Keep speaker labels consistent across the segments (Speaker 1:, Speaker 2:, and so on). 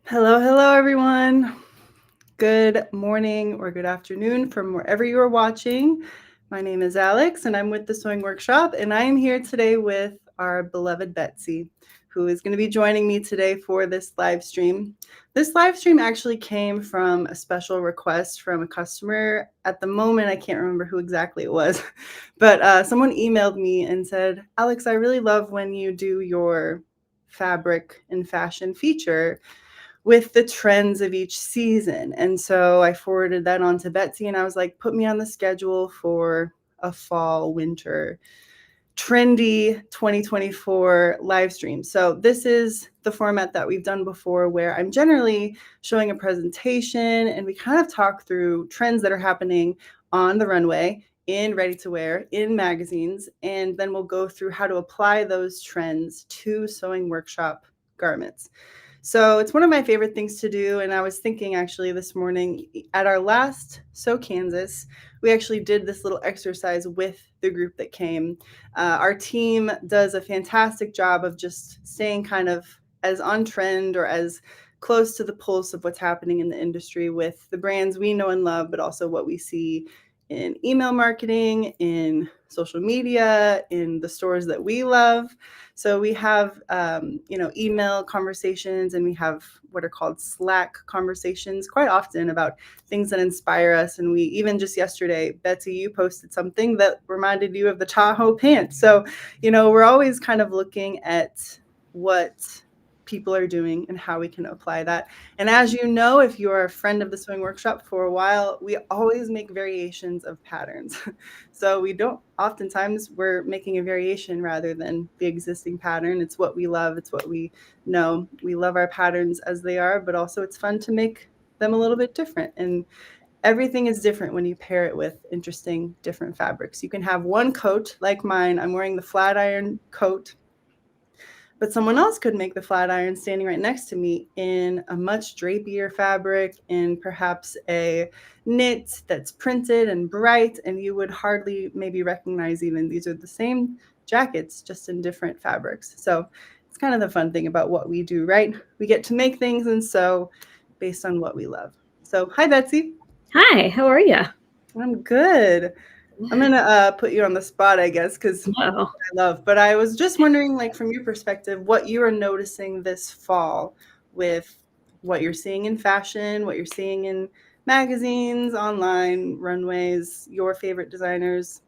Speaker 1: Hello, hello, everyone. Good morning or good afternoon from wherever you are watching. My name is Alex, and I'm with the Sewing Workshop, and I am here today with our beloved Betsy, who is going to be joining me today for this live stream. This live stream actually came from a special request from a customer. At the moment, I can't remember who exactly it was, but someone emailed me and said, Alex, I really love when you do your fabric and fashion feature with the trends of each season. And so I forwarded that on to Betsy and I was like, put me on the schedule for a fall, winter, trendy 2024 live stream. So this is the format that we've done before where I'm generally showing a presentation and we kind of talk through trends that are happening on the runway, in ready to wear, in magazines, and then we'll go through how to apply those trends to sewing workshop garments. So it's one of my favorite things to do. And I was thinking actually this morning at our last Sew Kansas, we actually did this little exercise with the group that came. Our team does a fantastic job of just staying kind of as on trend or as close to the pulse of what's happening in the industry with the brands we know and love, but also what we see in email marketing, in social media, in the stores that we love. So we have, email conversations and we have what are called Slack conversations quite often about things that inspire us. And we even just yesterday, Betsy, you posted something that reminded you of the Tahoe pants. So, we're always kind of looking at what people are doing and how we can apply that. And as you know, if you're a friend of the Sewing Workshop for a while, we always make variations of patterns. So we don't, oftentimes we're making a variation rather than the existing pattern. It's what we love. It's what we know. We love our patterns as they are, but also it's fun to make them a little bit different. And everything is different when you pair it with interesting different fabrics. You can have one coat like mine. I'm wearing the flat iron coat, but someone else could make the flat iron standing right next to me in a much drapier fabric, in perhaps a knit that's printed and bright, and you would hardly maybe recognize even these are the same jackets, just in different fabrics. So it's kind of the fun thing about what we do, right? We get to make things and sew based on what we love. So hi, Betsy.
Speaker 2: Hi, how are you?
Speaker 1: I'm good. I'm gonna put you on the spot, I guess, because
Speaker 2: Oh,
Speaker 1: I love. But I was just wondering, like, from your perspective, what you are noticing this fall with what you're seeing in fashion, what you're seeing in magazines, online, runways, your favorite designers.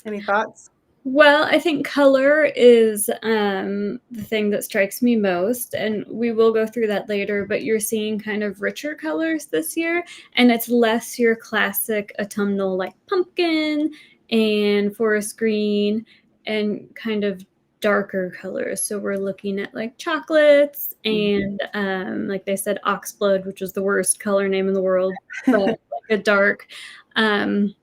Speaker 1: Any thoughts?
Speaker 2: well, I think color is the thing that strikes me most, and we will go through that later, but you're seeing kind of richer colors this year, and it's less your classic autumnal like pumpkin and forest green and kind of darker colors. So we're looking at like chocolates and like they said, oxblood, which is the worst color name in the world, but like a um,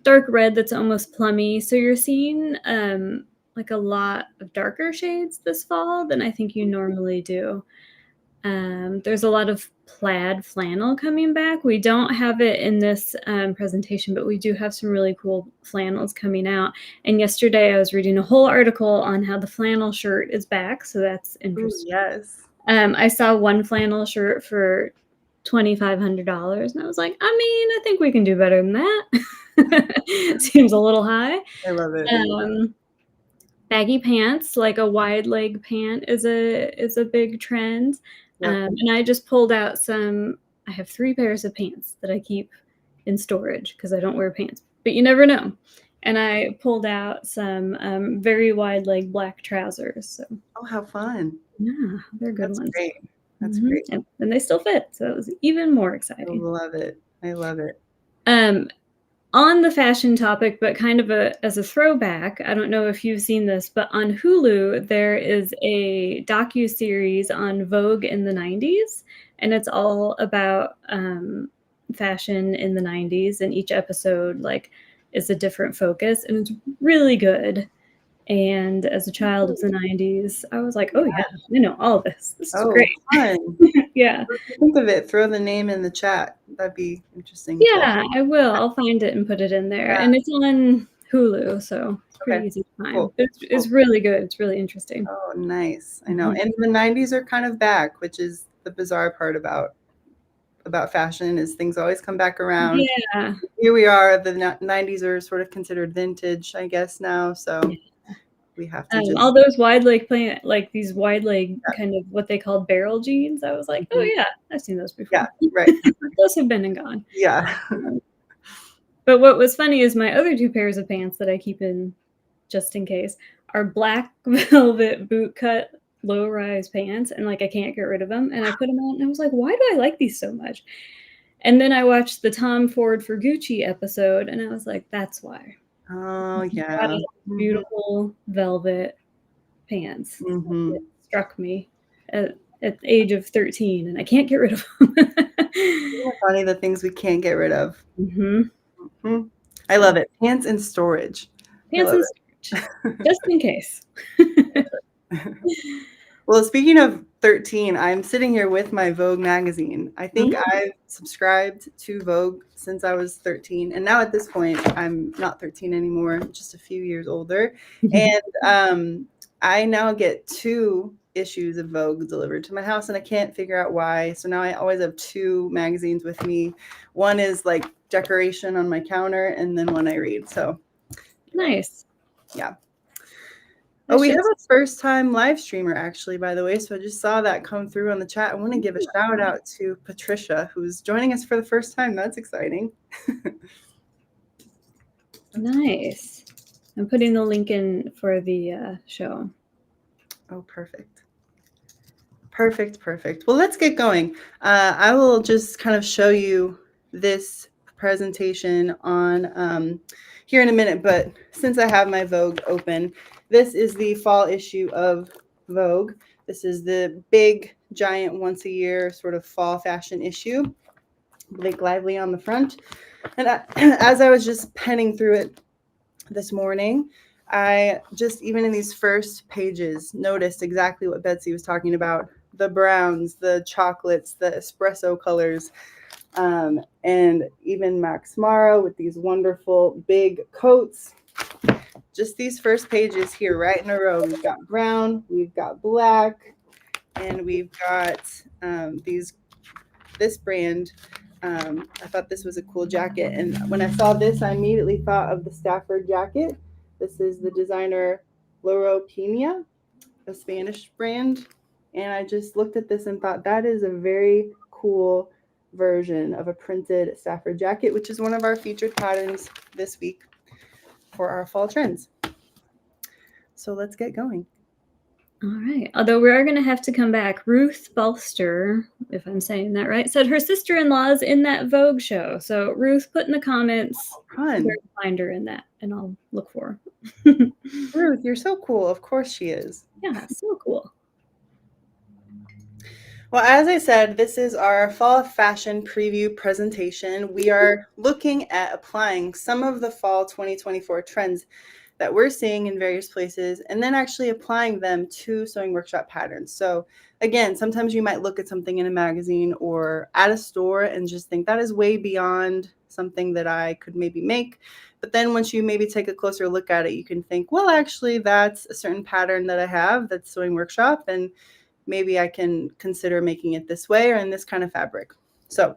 Speaker 2: dark red that's almost plummy. So you're seeing like a lot of darker shades this fall than I think you normally do. There's a lot of plaid flannel coming back. We don't have it in this presentation, but we do have some really cool flannels coming out. And yesterday I was reading a whole article on how the flannel shirt is back. So that's
Speaker 1: Ooh,
Speaker 2: interesting.
Speaker 1: yes.
Speaker 2: I saw one flannel shirt for $2,500 and I was like, I mean, I think we can do better than that. Seems a little high.
Speaker 1: I love it.
Speaker 2: Baggy pants, like a wide leg pant, is a big trend.
Speaker 1: Yep.
Speaker 2: And I just pulled out some. I have 3 pairs of pants that I keep in storage because I don't wear pants, but you never know. And I pulled out some very wide leg black trousers. So
Speaker 1: Oh, how fun.
Speaker 2: yeah, they're good
Speaker 1: That's
Speaker 2: ones.
Speaker 1: great. That's great.
Speaker 2: And they still fit, so it was even more
Speaker 1: I
Speaker 2: exciting.
Speaker 1: love it. I love it.
Speaker 2: On the fashion topic, but kind of as a throwback, I don't know if you've seen this, but on Hulu there is a docu-series on Vogue in the 90s, and it's all about fashion in the 90s, and each episode like is a different focus, and it's really good. And as a child of the 90s, I was like, oh yeah, I know all this. This is
Speaker 1: Oh,
Speaker 2: great.
Speaker 1: fun.
Speaker 2: Yeah.
Speaker 1: Think of it. Throw the name in the chat. That'd be interesting to.
Speaker 2: Yeah, I will. I'll find it and put it in there.
Speaker 1: Yeah.
Speaker 2: And it's on Hulu, so it's pretty
Speaker 1: Okay.
Speaker 2: easy to find.
Speaker 1: Cool.
Speaker 2: But it's really good. It's really interesting.
Speaker 1: Oh, nice. I know. And the 90s are kind of back, which is the bizarre part about fashion is things always come back around.
Speaker 2: Yeah.
Speaker 1: Here we are, the 90s are sort of considered vintage, I guess, now. So we have to just
Speaker 2: all those wide leg like these wide leg kind of what they call barrel jeans. I was like, oh yeah, I've seen those before.
Speaker 1: Yeah, right.
Speaker 2: Those have been and gone.
Speaker 1: Yeah.
Speaker 2: But what was funny is my other two pairs of pants that I keep in just in case are black velvet boot cut low rise pants, and like I can't get rid of them. And I put them on and I was like, why do I like these so much? And then I watched the Tom Ford for Gucci episode and I was like, that's why.
Speaker 1: Oh yeah.
Speaker 2: Beautiful velvet pants.
Speaker 1: Mm-hmm.
Speaker 2: It struck me at the age of 13 and I can't get rid of them.
Speaker 1: Isn't it funny the things we can't get rid of?
Speaker 2: Mm-hmm.
Speaker 1: Mm-hmm. I love it. Pants in storage.
Speaker 2: Pants in storage. Just in case.
Speaker 1: Well, speaking of 13, I'm sitting here with my Vogue magazine. I think I've subscribed to Vogue since I was 13. And now at this point, I'm not 13 anymore, just a few years older. And I now get 2 issues of Vogue delivered to my house, and I can't figure out why. So now I always have 2 magazines with me. One is like decoration on my counter, and then one I read. So
Speaker 2: nice.
Speaker 1: Yeah. Oh, we have a first-time live streamer, actually, by the way. So I just saw that come through on the chat. I want to give a shout out to Patricia, who's joining us for the first time. That's exciting.
Speaker 2: Nice. I'm putting the link in for the show.
Speaker 1: Oh, perfect. Perfect. Well, let's get going. I will just kind of show you this presentation on here in a minute, but since I have my Vogue open, this is the fall issue of Vogue. This is the big, giant, once a year sort of fall fashion issue. Blake Lively on the front. And as I was just penning through it this morning, I just, even in these first pages, noticed exactly what Betsy was talking about. The browns, the chocolates, the espresso colors, and even Max Mara with these wonderful big coats. Just these first pages here, right in a row. We've got brown, we've got black, and we've got this brand. I thought this was a cool jacket, and when I saw this, I immediately thought of the Stafford jacket. This is the designer Loro Pina, a Spanish brand, and I just looked at this and thought that is a very cool version of a printed Stafford jacket, which is one of our featured patterns this week for our fall trends. So let's get going.
Speaker 2: All right. Although we are going to have to come back. Ruth Balster, if I'm saying that right, said her sister-in-law is in that Vogue show. So Ruth, put in the comments where to find her in that, and I'll look for her.
Speaker 1: Ruth, you're so cool. Of course she is.
Speaker 2: Yeah, so cool.
Speaker 1: Well, as I said, this is our fall fashion preview presentation. We are looking at applying some of the fall 2024 trends that we're seeing in various places, and then actually applying them to sewing workshop patterns. So again, sometimes you might look at something in a magazine or at a store and just think that is way beyond something that I could maybe make. But then once you maybe take a closer look at it, you can think, well, actually, that's a certain pattern that I have that's sewing workshop, and maybe I can consider making it this way or in this kind of fabric. So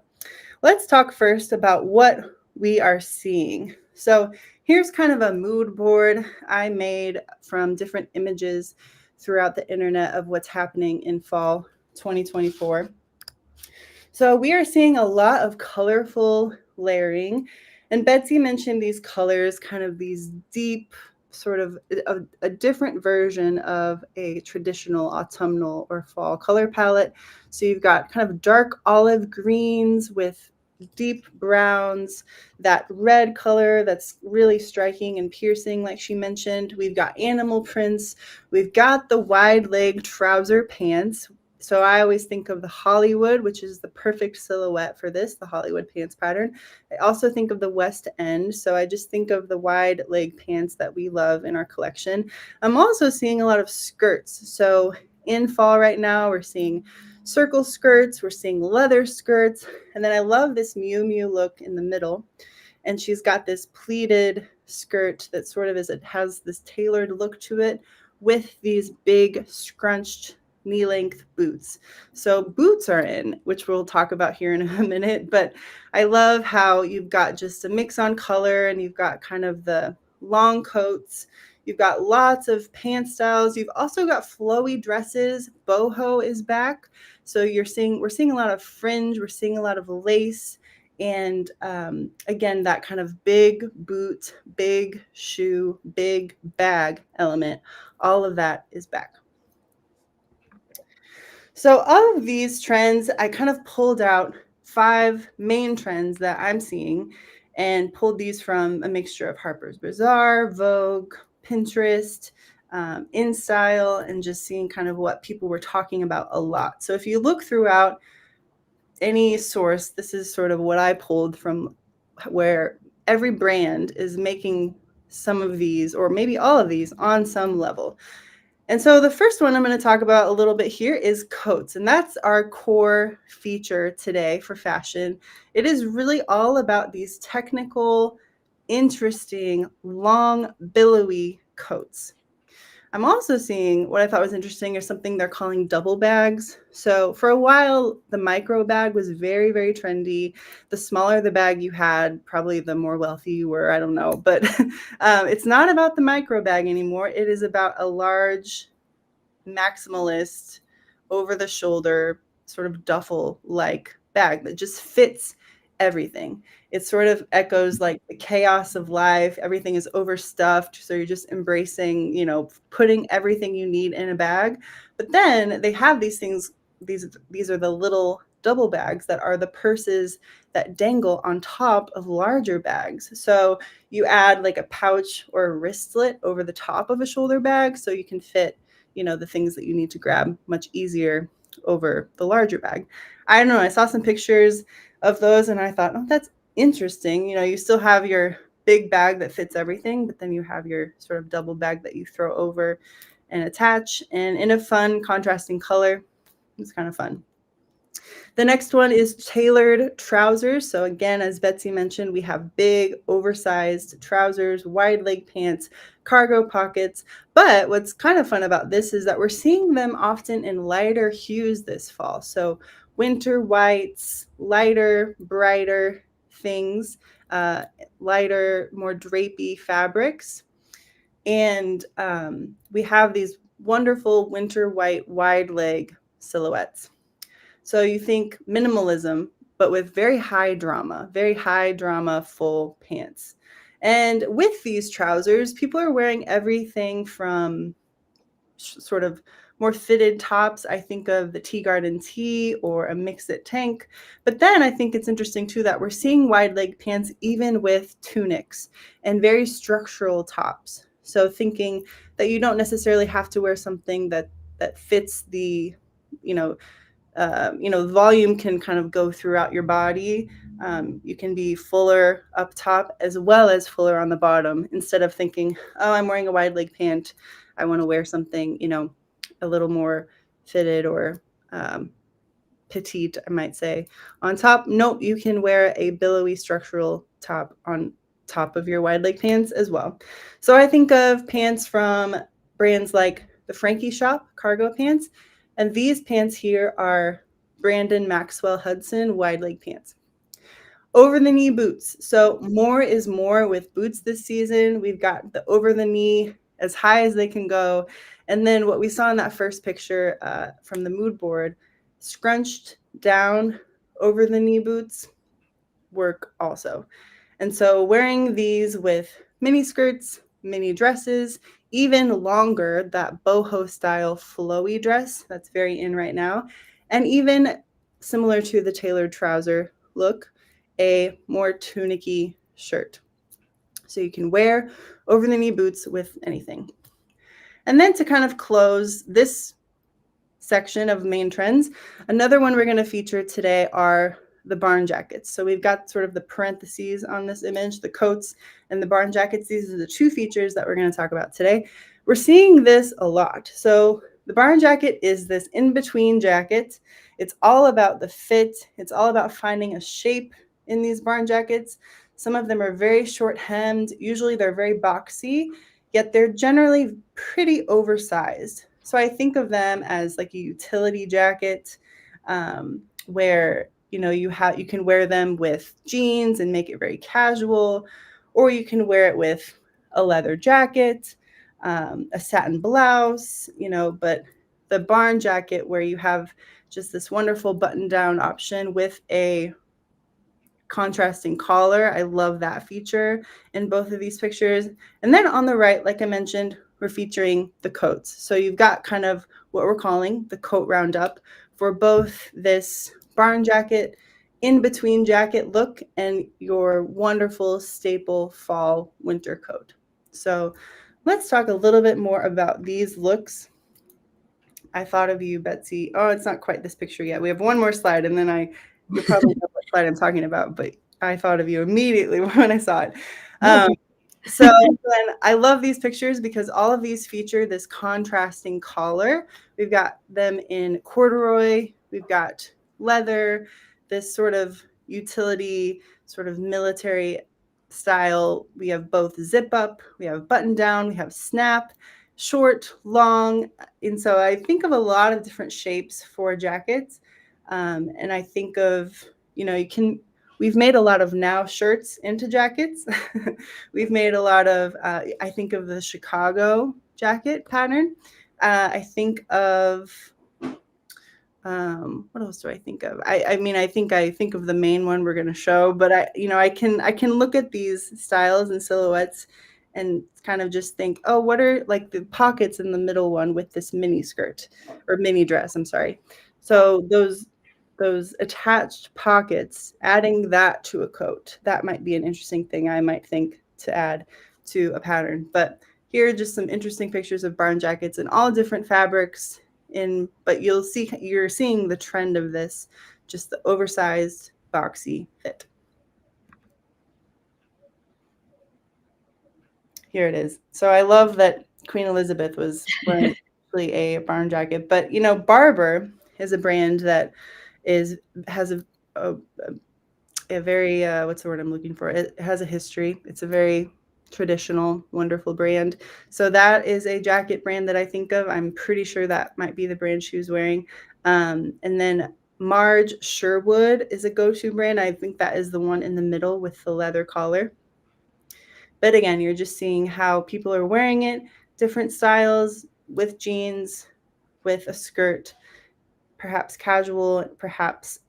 Speaker 1: let's talk first about what we are seeing. So here's kind of a mood board I made from different images throughout the internet of what's happening in fall 2024. So we are seeing a lot of colorful layering. And Betsy mentioned these colors, kind of these deep, sort of a different version of a traditional autumnal or fall color palette. So you've got kind of dark olive greens with deep browns, that red color that's really striking and piercing, like she mentioned. We've got animal prints. We've got the wide leg trouser pants. So I always think of the Hollywood, which is the perfect silhouette for this, the Hollywood pants pattern. I also think of the West End. So I just think of the wide leg pants that we love in our collection. I'm also seeing a lot of skirts. So in fall right now, we're seeing circle skirts, we're seeing leather skirts, and then I love this Miu Miu look in the middle. And she's got this pleated skirt that sort of has this tailored look to it with these big scrunched knee-length boots. So boots are in, which we'll talk about here in a minute, but I love how you've got just a mix on color and you've got kind of the long coats. You've got lots of pant styles. You've also got flowy dresses. Boho is back. So we're seeing a lot of fringe, we're seeing a lot of lace, and again, that kind of big boot, big shoe, big bag element, all of that is back. So, of these trends, I kind of pulled out 5 main trends that I'm seeing and pulled these from a mixture of Harper's Bazaar, Vogue, Pinterest, InStyle, and just seeing kind of what people were talking about a lot. So, if you look throughout any source, this is sort of what I pulled from where every brand is making some of these or maybe all of these on some level. And so the first one I'm going to talk about a little bit here is coats. And that's our core feature today for fashion. It is really all about these technical, interesting, long, billowy coats. I'm also seeing what I thought was interesting is something they're calling double bags. So for a while, the micro bag was very, very trendy. The smaller the bag you had, probably the more wealthy you were. I don't know. But it's not about the micro bag anymore. It is about a large, maximalist, over the shoulder, sort of duffel like bag that just fits everything. It sort of echoes like the chaos of life. Everything is overstuffed. So you're just embracing, putting everything you need in a bag. But then they have these things, these are the little double bags that are the purses that dangle on top of larger bags. So you add like a pouch or a wristlet over the top of a shoulder bag so you can fit the things that you need to grab much easier over the larger bag. I don't know. I saw some pictures of those and I thought, oh, that's interesting. You still have your big bag that fits everything, but then you have your sort of double bag that you throw over and attach, and in a fun contrasting color. It's kind of fun. The next one is tailored trousers. So again, as Betsy mentioned, we have big, oversized trousers, wide leg pants, cargo pockets. But what's kind of fun about this is that we're seeing them often in lighter hues this fall. So winter whites, lighter, brighter things, lighter, more drapey fabrics. And we have these wonderful winter white wide leg silhouettes. So you think minimalism, but with very high drama, full pants. And with these trousers, people are wearing everything from sort of more fitted tops. I think of the Tea Garden tee or a mix-it tank. But then I think it's interesting too that we're seeing wide leg pants even with tunics and very structural tops. So thinking that you don't necessarily have to wear something that fits the, volume can kind of go throughout your body. You can be fuller up top as well as fuller on the bottom instead of thinking, oh, I'm wearing a wide leg pant. I want to wear something, a little more fitted or petite, I might say. On top, nope, you can wear a billowy structural top on top of your wide leg pants as well. So I think of pants from brands like the Frankie Shop cargo pants. And these pants here are Brandon Maxwell Hudson wide leg pants. Over the knee boots. So more is more with boots this season. We've got the over the knee as high as they can go. And then what we saw in that first picture from the mood board, scrunched down over the knee boots work also. And so wearing these with mini skirts, mini dresses, even longer, that boho style flowy dress that's very in right now, and even similar to the tailored trouser look, a more tunicky shirt. So you can wear over the knee boots with anything. And then to kind of close this section of main trends, another one we're going to feature today are the barn jackets. So we've got sort of the parentheses on this image, the coats and the barn jackets. These are the two features that we're going to talk about today. We're seeing this a lot. So the barn jacket is this in-between jacket. It's all about the fit. It's all about finding a shape in these barn jackets. Some of them are very short hemmed. Usually they're very boxy, yet they're generally pretty oversized. So I think of them as like a utility jacket, where you can wear them with jeans and make it very casual, or you can wear it with a leather jacket, a satin blouse, but the barn jacket where you have just this wonderful button down option with a contrasting collar. I love that feature in both of these pictures. And then on the right, like I mentioned, we're featuring the coats. So you've got kind of what we're calling the coat roundup for both this barn jacket, in between jacket look, and your wonderful staple fall winter coat. So let's talk a little bit more about these looks. I thought of you, Betsy. Oh, it's not quite this picture yet. We have one more slide, and then you'll probably know what slide I'm talking about, but I thought of you immediately when I saw it. So then I love these pictures because all of these feature this contrasting collar. We've got them in corduroy, we've got leather, this sort of utility, sort of military style. We have both zip up, we have button down, we have snap, short, long. And so I think of a lot of different shapes for jackets. And I think of, we've made a lot of now shirts into jackets. We've made a lot of, I think of the Chicago jacket pattern. I think of, what else do I think of? I mean, I think of the main one we're going to show, but I can look at these styles and silhouettes and kind of just think, oh, what are like the pockets in the middle one with this mini skirt or mini dress? I'm sorry. So those attached pockets, adding that to a coat, that might be an interesting thing I might think to add to a pattern. But here are just some interesting pictures of barn jackets in all different fabrics. But you're seeing the trend of this, just the oversized, boxy fit. Here it is. So I love that Queen Elizabeth was wearing a barn jacket, but Barbour is a brand that has a very what's the word I'm looking for? It has a history. It's a very traditional, wonderful brand. So that is a jacket brand that I think of. I'm pretty sure that might be the brand she was wearing. And then Marge Sherwood is a go-to brand. I think that is the one in the middle with the leather collar. But again, you're just seeing how people are wearing it, different styles with jeans, with a skirt, perhaps casual, perhaps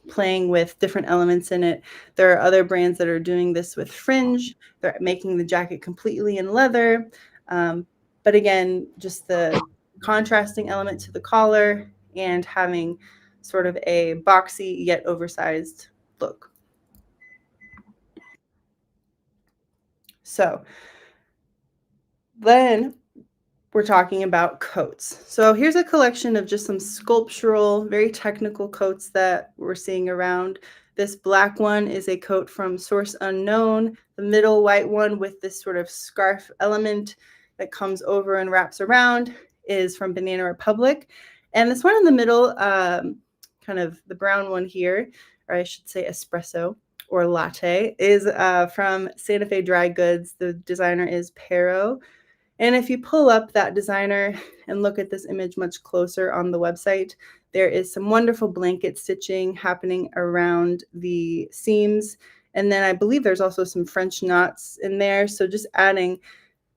Speaker 1: playing with different elements in it. There are other brands that are doing this with fringe. They're making the jacket completely in leather. But again, just the contrasting element to the collar and having sort of a boxy yet oversized look. So then we're talking about coats. So here's a collection of just some sculptural, very technical coats that we're seeing around. This black one is a coat from Source Unknown. The middle white one with this sort of scarf element that comes over and wraps around is from Banana Republic. And this one in the middle, kind of the brown one here, or I should say espresso or latte, is from Santa Fe Dry Goods. The designer is Pero. And if you pull up that designer and look at this image much closer on the website, there is some wonderful blanket stitching happening around the seams. And then I believe there's also some French knots in there. So just adding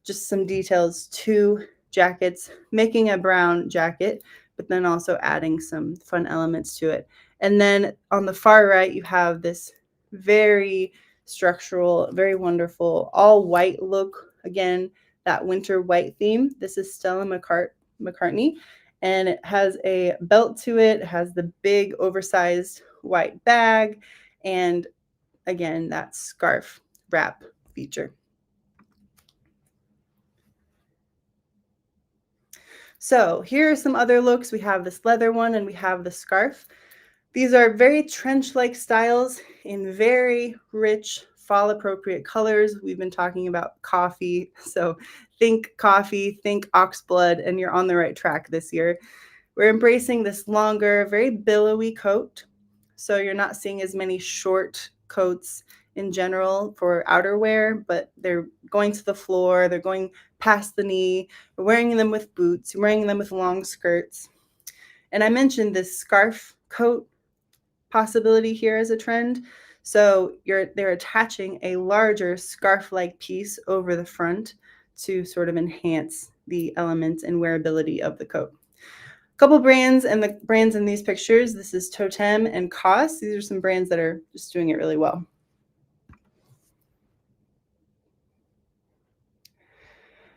Speaker 1: just some details to jackets, making a brown jacket, but then also adding some fun elements to it. And then on the far right, you have this very structural, very wonderful, all white look. Again, that winter white theme. This is Stella McCartney, and it has a belt to it. It has the big oversized white bag, and again, that scarf wrap feature. So here are some other looks. We have this leather one and we have the scarf. These are very trench-like styles in very rich fall appropriate colors. We've been talking about coffee. So think coffee, think oxblood, and you're on the right track this year. We're embracing this longer, very billowy coat. So you're not seeing as many short coats in general for outerwear, but they're going to the floor, they're going past the knee, we're wearing them with boots, we're wearing them with long skirts. And I mentioned this scarf coat possibility here as a trend. So they're attaching a larger scarf-like piece over the front to sort of enhance the element and wearability of the coat. A couple brands, and the brands in these pictures, this is Totem and Cos. These are some brands that are just doing it really well.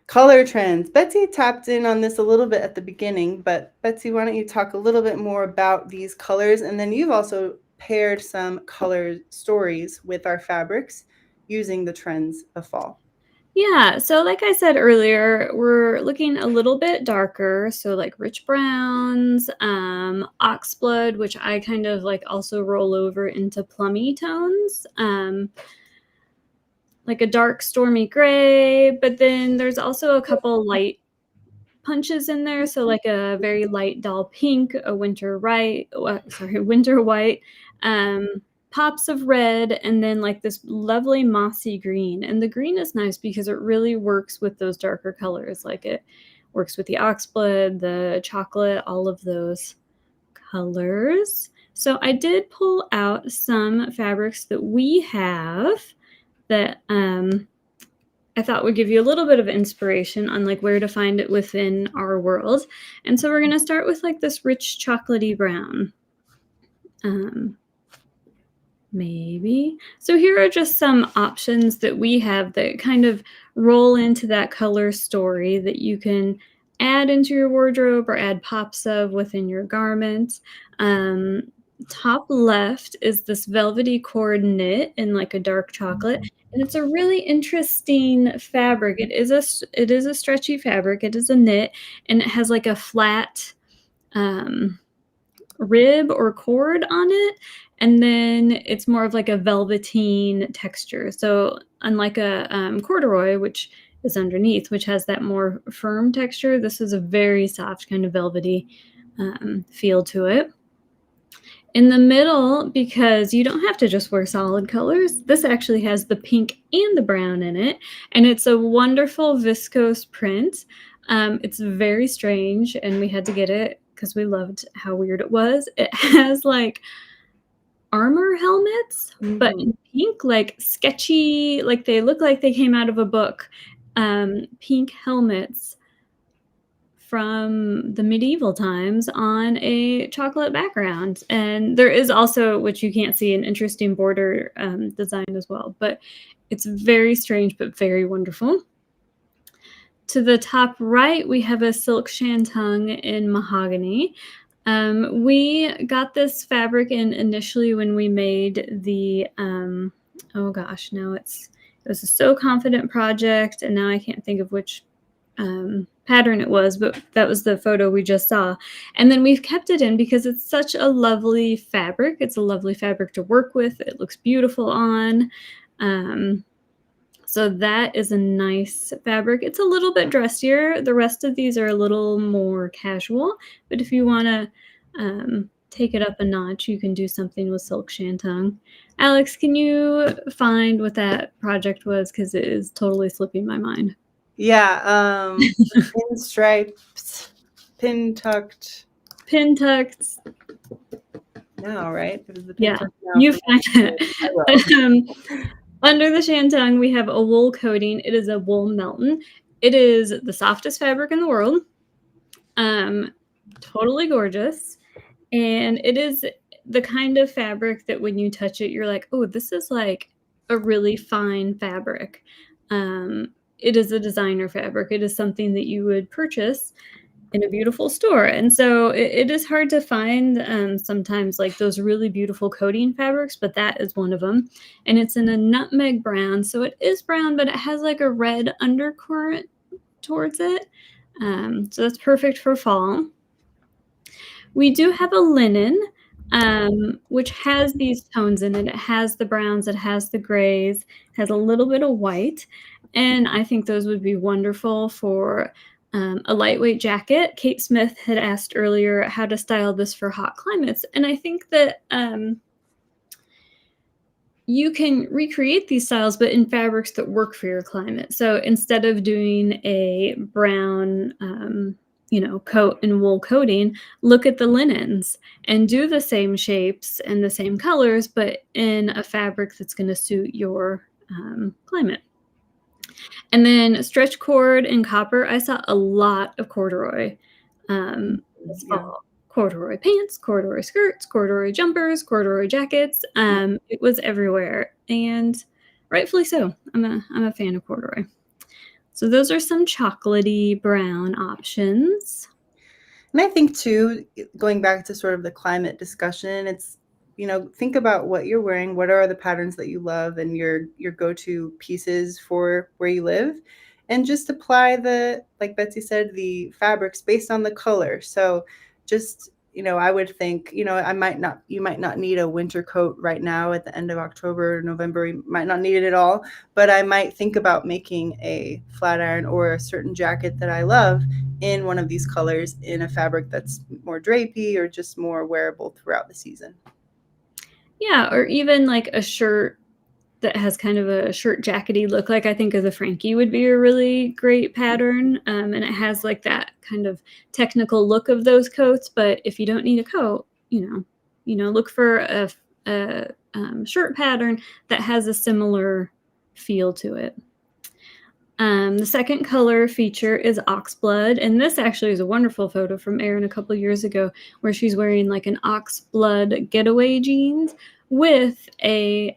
Speaker 1: Color trends. Betsy tapped in on this a little bit at the beginning, but Betsy, why don't you talk a little bit more about these colors? And then you've also paired some color stories with our fabrics using the trends of fall.
Speaker 2: Yeah, so like I said earlier, we're looking a little bit darker, so like rich browns, oxblood, which I kind of like also roll over into plummy tones, like a dark stormy gray, but then there's also a couple light punches in there, so like a very light dull pink, a winter white, pops of red, and then like this lovely mossy green. And the green is nice because it really works with those darker colors. Like it works with the oxblood, the chocolate, all of those colors. So I did pull out some fabrics that we have that I thought would give you a little bit of inspiration on like where to find it within our world. And so we're going to start with like this rich chocolatey brown. Maybe. So here are just some options that we have that kind of roll into that color story that you can add into your wardrobe or add pops of within your garments. Top left is this velvety cord knit in like a dark chocolate, and it's a really interesting fabric. It is a stretchy fabric. It is a knit, and it has like a flat rib or cord on it, and then it's more of like a velveteen texture. So unlike a corduroy, which is underneath, which has that more firm texture, this is a very soft kind of velvety feel to it. In the middle, because you don't have to just wear solid colors, this actually has the pink and the brown in it, and it's a wonderful viscose print. It's very strange, and we had to get it because we loved how weird it was. It has like armor helmets, but in pink, like sketchy, like they look like they came out of a book. Pink helmets from the medieval times on a chocolate background. And there is also, which you can't see, an interesting border design as well. But it's very strange, but very wonderful. To the top right, we have a silk shantung in mahogany. We got this fabric in initially when we made the, oh gosh, now it was a So Confident project, and now I can't think of which pattern it was, but that was the photo we just saw. And then we've kept it in because it's such a lovely fabric. It's a lovely fabric to work with. It looks beautiful on. So that is a nice fabric. It's a little bit dressier. The rest of these are a little more casual, but if you want to take it up a notch, you can do something with silk shantung. Alex, can you find what that project was? Because it is totally slipping my mind.
Speaker 1: Yeah, pinstriped, pin-tucked.
Speaker 2: Pin-tucked.
Speaker 1: No, right? It was the
Speaker 2: Yeah,
Speaker 1: pin-tucked
Speaker 2: you find it. Under the shantung, we have a wool coating. It is a wool melton. It is the softest fabric in the world. Totally gorgeous. And it is the kind of fabric that when you touch it, you're like, oh, this is like a really fine fabric. It is a designer fabric. It is something that you would purchase in a beautiful store. And so it is hard to find sometimes like those really beautiful coating fabrics, but that is one of them. And it's in a nutmeg brown. So it is brown, but it has like a red undercurrent towards it. So that's perfect for fall. We do have a linen, which has these tones in it. It has the browns, it has the grays, has a little bit of white. And I think those would be wonderful for a lightweight jacket. Kate Smith had asked earlier how to style this for hot climates. And I think that you can recreate these styles, but in fabrics that work for your climate. So instead of doing a brown, coat and wool coating, look at the linens and do the same shapes and the same colors, but in a fabric that's going to suit your climate. And then stretch cord and copper. I saw a lot of corduroy this
Speaker 1: Yeah.
Speaker 2: fall. Corduroy pants, corduroy skirts, corduroy jumpers, corduroy jackets. It was everywhere, and rightfully so. I'm a fan of corduroy. So those are some chocolatey brown options.
Speaker 1: And I think too, going back to sort of the climate discussion, it's, think about what you're wearing, what are the patterns that you love and your go-to pieces for where you live, and just apply like Betsy said, the fabrics based on the color. So just, I would think, you might not need a winter coat right now at the end of October or November. You might not need it at all, but I might think about making a flat iron or a certain jacket that I love in one of these colors in a fabric that's more drapey or just more wearable throughout the season.
Speaker 2: Yeah, or even like a shirt that has kind of a shirt jackety look. Like I think of the Frankie would be a really great pattern, and it has like that kind of technical look of those coats. But if you don't need a coat, look for a shirt pattern that has a similar feel to it. The second color feature is oxblood, and this actually is a wonderful photo from Erin a couple years ago where she's wearing like an oxblood getaway jeans with a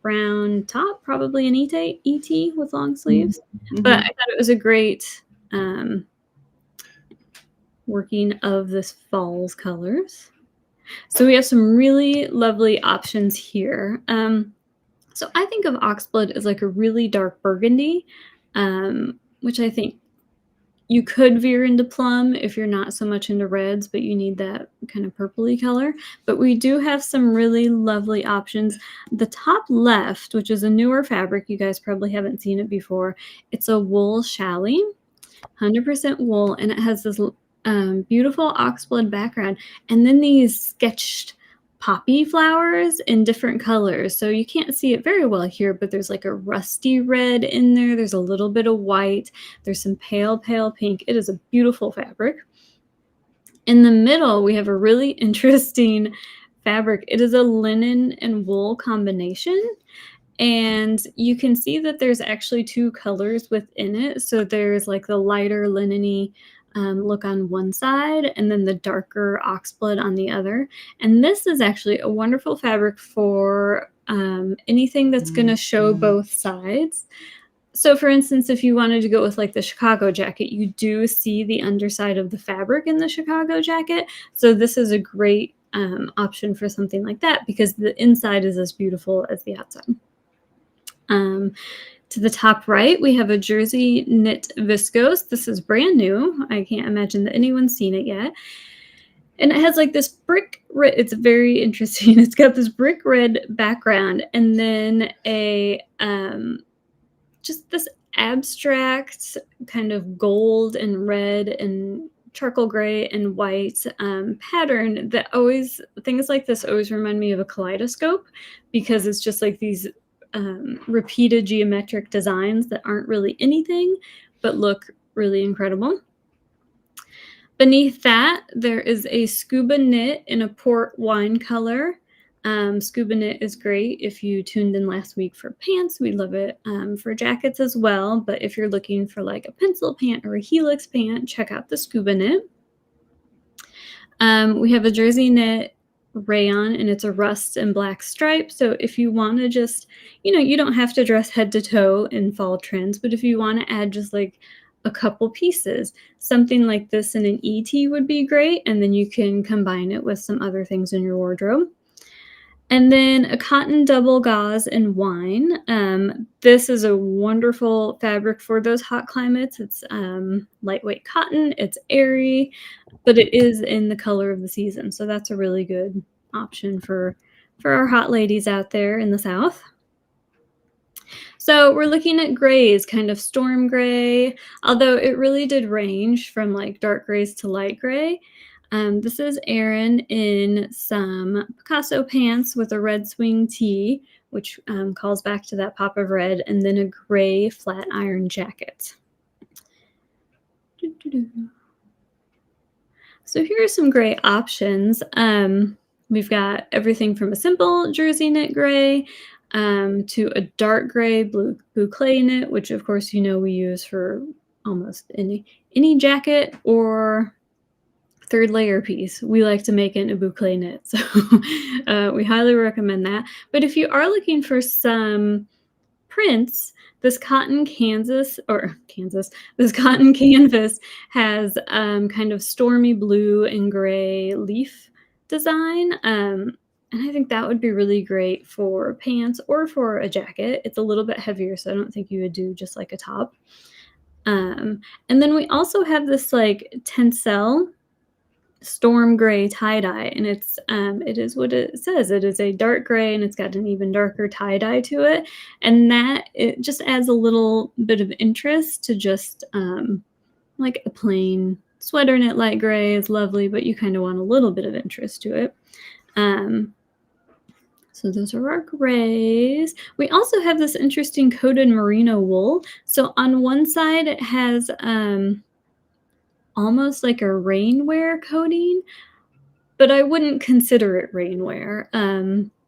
Speaker 2: brown top, probably an ET with long sleeves.
Speaker 1: Mm-hmm.
Speaker 2: But I thought it was a great working of this fall's colors. So we have some really lovely options here. So I think of oxblood as like a really dark burgundy, which I think you could veer into plum if you're not so much into reds, but you need that kind of purpley color. But we do have some really lovely options. The top left, which is a newer fabric, you guys probably haven't seen it before. It's a wool challis, 100% wool, and it has this beautiful oxblood background, and then these sketched poppy flowers in different colors. So you can't see it very well here, but there's like a rusty red in there. There's a little bit of white. There's some pale pink. It is a beautiful fabric. In the middle, we have a really interesting fabric. It is a linen and wool combination. And you can see that there's actually two colors within it. So there's like the lighter linen-y look on one side and then the darker oxblood on the other. And this is actually a wonderful fabric for anything that's going to show both sides. So for instance, if you wanted to go with like the Chicago jacket, you do see the underside of the fabric in the Chicago jacket. So this is a great option for something like that because the inside is as beautiful as the outside. To the top right, we have a jersey knit viscose. This is brand new. I can't imagine that anyone's seen it yet. And it has like this brick red. It's very interesting. It's got this brick red background and then a just this abstract kind of gold and red and charcoal gray and white pattern that things like this always remind me of a kaleidoscope because it's just like these repeated geometric designs that aren't really anything but look really incredible. Beneath that, there is a scuba knit in a port wine color. Scuba knit is great if you tuned in last week for pants. We love it for jackets as well. But if you're looking for like a pencil pant or a helix pant, check out the scuba knit. We have a jersey knit rayon and it's a rust and black stripe. So if you want to just, you don't have to dress head to toe in fall trends, but if you want to add just like a couple pieces, something like this in an ET would be great. And then you can combine it with some other things in your wardrobe. And then a cotton double gauze and wine. This is a wonderful fabric for those hot climates. It's lightweight cotton, it's airy, but it is in the color of the season. So that's a really good option for our hot ladies out there in the South. So we're looking at grays, kind of storm gray, although it really did range from like dark grays to light gray. This is Erin in some Picasso pants with a red swing tee, which calls back to that pop of red, and then a gray flat iron jacket. So here are some gray options. We've got everything from a simple jersey knit gray to a dark gray blue boucle knit, which of course we use for almost any jacket or third layer piece. We like to make it in a boucle knit, so we highly recommend that. But if you are looking for some prints, this cotton canvas has kind of stormy blue and gray leaf design. And I think that would be really great for pants or for a jacket. It's a little bit heavier, so I don't think you would do just like a top. And then we also have this like tencel storm gray tie-dye, and it is what it says. It is a dark gray, and it's got an even darker tie-dye to it, and that it just adds a little bit of interest to just like a plain sweater knit light gray is lovely, but you kind of want a little bit of interest to it. So those are our grays. We also have this interesting coated merino wool. So on one side it has almost like a rainwear coating, but I wouldn't consider it rainwear.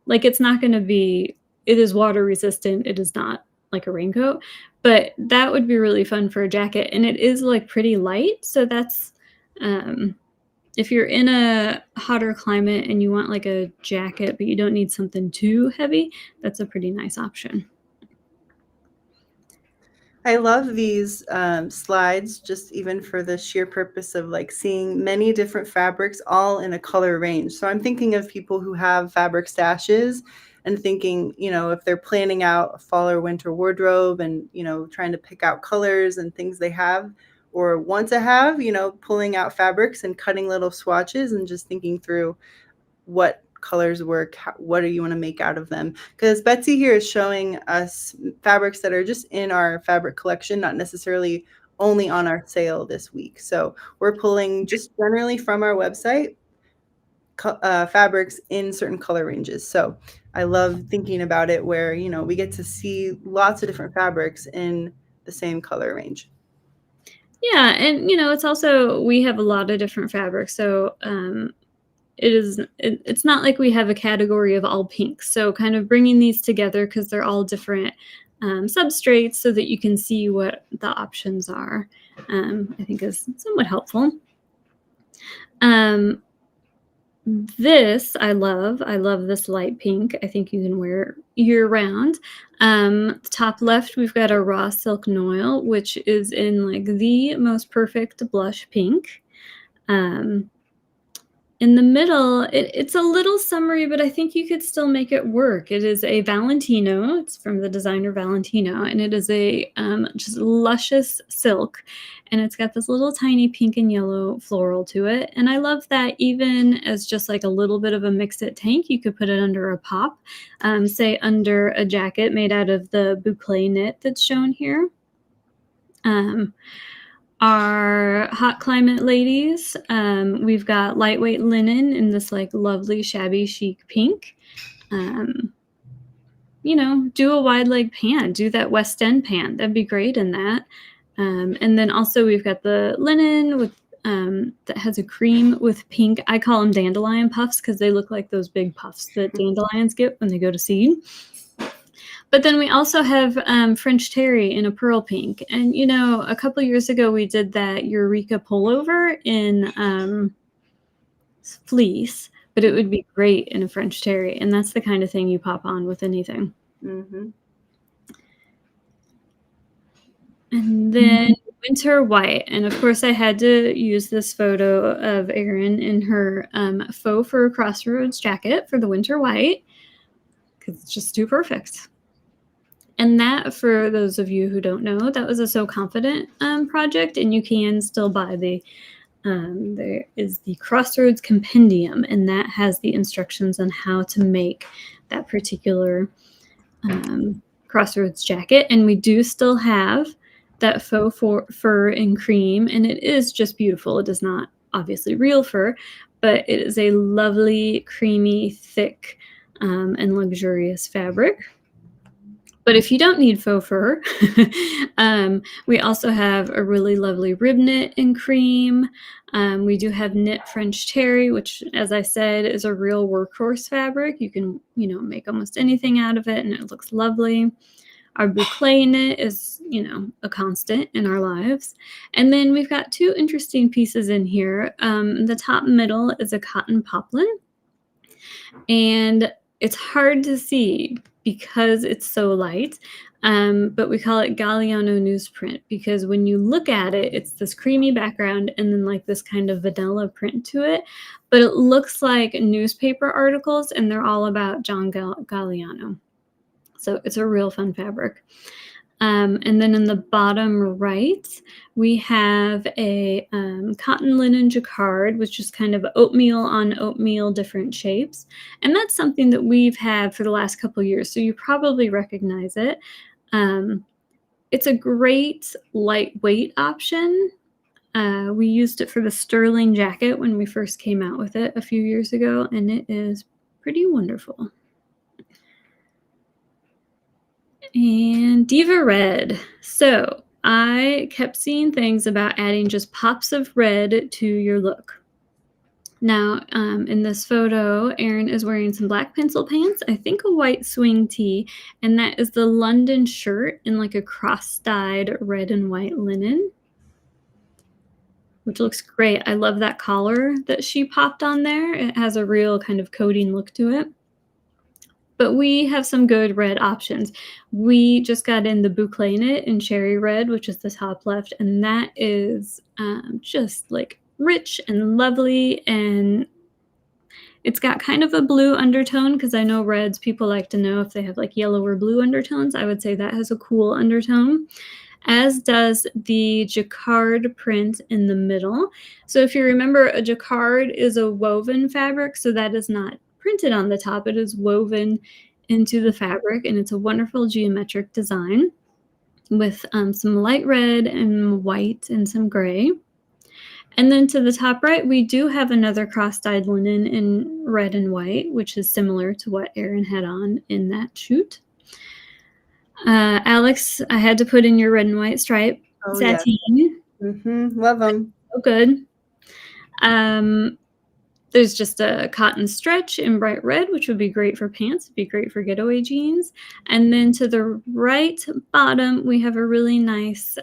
Speaker 2: Like it's not going to be, it is water resistant. It is not like a raincoat, but that would be really fun for a jacket. And it is like pretty light. So that's, if you're in a hotter climate and you want like a jacket, but you don't need something too heavy, that's a pretty nice option.
Speaker 1: I love these slides, just even for the sheer purpose of like seeing many different fabrics all in a color range. So I'm thinking of people who have fabric stashes and thinking, if they're planning out a fall or winter wardrobe and, trying to pick out colors and things they have or want to have, pulling out fabrics and cutting little swatches and just thinking through what colors work, what do you want to make out of them? Because Betsy here is showing us fabrics that are just in our fabric collection, not necessarily only on our sale this week. So we're pulling just generally from our website fabrics in certain color ranges. So I love thinking about it where, we get to see lots of different fabrics in the same color range.
Speaker 2: Yeah, and it's also, we have a lot of different fabrics. So it's not like we have a category of all pinks. So kind of bringing these together because they're all different substrates so that you can see what the options are, I think is somewhat helpful. This I love this light pink. I think you can wear year round. Top left, we've got a raw silk noil, which is in like the most perfect blush pink. In the middle, it's a little summery, but I think you could still make it work. It is a Valentino. It's from the designer Valentino, and it is a just luscious silk, and it's got this little tiny pink and yellow floral to it. And I love that even as just like a little bit of a mix-it tank, you could put it under a pop, say under a jacket made out of the boucle knit that's shown here. Our hot climate ladies, we've got lightweight linen in this like lovely shabby chic pink. Do a wide leg pant, do that West End pant. That'd be great in that. And then also we've got the linen with that has a cream with pink. I call them dandelion puffs because they look like those big puffs that dandelions get when they go to seed. But then we also have French terry in a pearl pink. And, a couple years ago, we did that Eureka pullover in fleece, but it would be great in a French terry. And that's the kind of thing you pop on with anything. Mm-hmm. And then winter white. And of course, I had to use this photo of Erin in her faux fur Crossroads jacket for the winter white because it's just too perfect. And that, for those of you who don't know, that was a So Confident project, and you can still buy there is the Crossroads Compendium, and that has the instructions on how to make that particular Crossroads jacket. And we do still have that faux fur in cream, and it is just beautiful. It is not obviously real fur, but it is a lovely, creamy, thick, and luxurious fabric. But if you don't need faux fur, we also have a really lovely rib knit in cream. We do have knit French terry, which, as I said, is a real workhorse fabric. You can, make almost anything out of it, and it looks lovely. Our boucle knit is, a constant in our lives. And then we've got two interesting pieces in here. The top middle is a cotton poplin, and it's hard to see because it's so light, but we call it Galliano newsprint because when you look at it, it's this creamy background and then like this kind of vanilla print to it, but it looks like newspaper articles, and they're all about John Galliano. So it's a real fun fabric. And then in the bottom right, we have a cotton linen jacquard, which is kind of oatmeal on oatmeal, different shapes. And that's something that we've had for the last couple of years, so you probably recognize it. It's a great lightweight option. We used it for the sterling jacket when we first came out with it a few years ago, and it is pretty wonderful. And Diva Red. So I kept seeing things about adding just pops of red to your look. Now, in this photo, Erin is wearing some black pencil pants, I think a white swing tee, and that is the London shirt in like a cross-dyed red and white linen, which looks great. I love that collar that she popped on there. It has a real kind of coating look to it. But we have some good red options. We just got in the boucle knit in cherry red, which is the top left, and that is just like rich and lovely, and it's got kind of a blue undertone because I know reds, people like to know if they have like yellow or blue undertones. I would say that has a cool undertone, as does the jacquard print in the middle. So if you remember, a jacquard is a woven fabric, so that is not printed on the top, it is woven into the fabric, and it's a wonderful geometric design with some light red and white and some gray. And then to the top right, we do have another cross-dyed linen in red and white, which is similar to what Erin had on in that shoot. Alex, I had to put in your red and white stripe sateen.
Speaker 1: Yeah. Love them.
Speaker 2: So good. There's just a cotton stretch in bright red, which would be great for pants. It'd be great for getaway jeans. And then to the right bottom, we have a really nice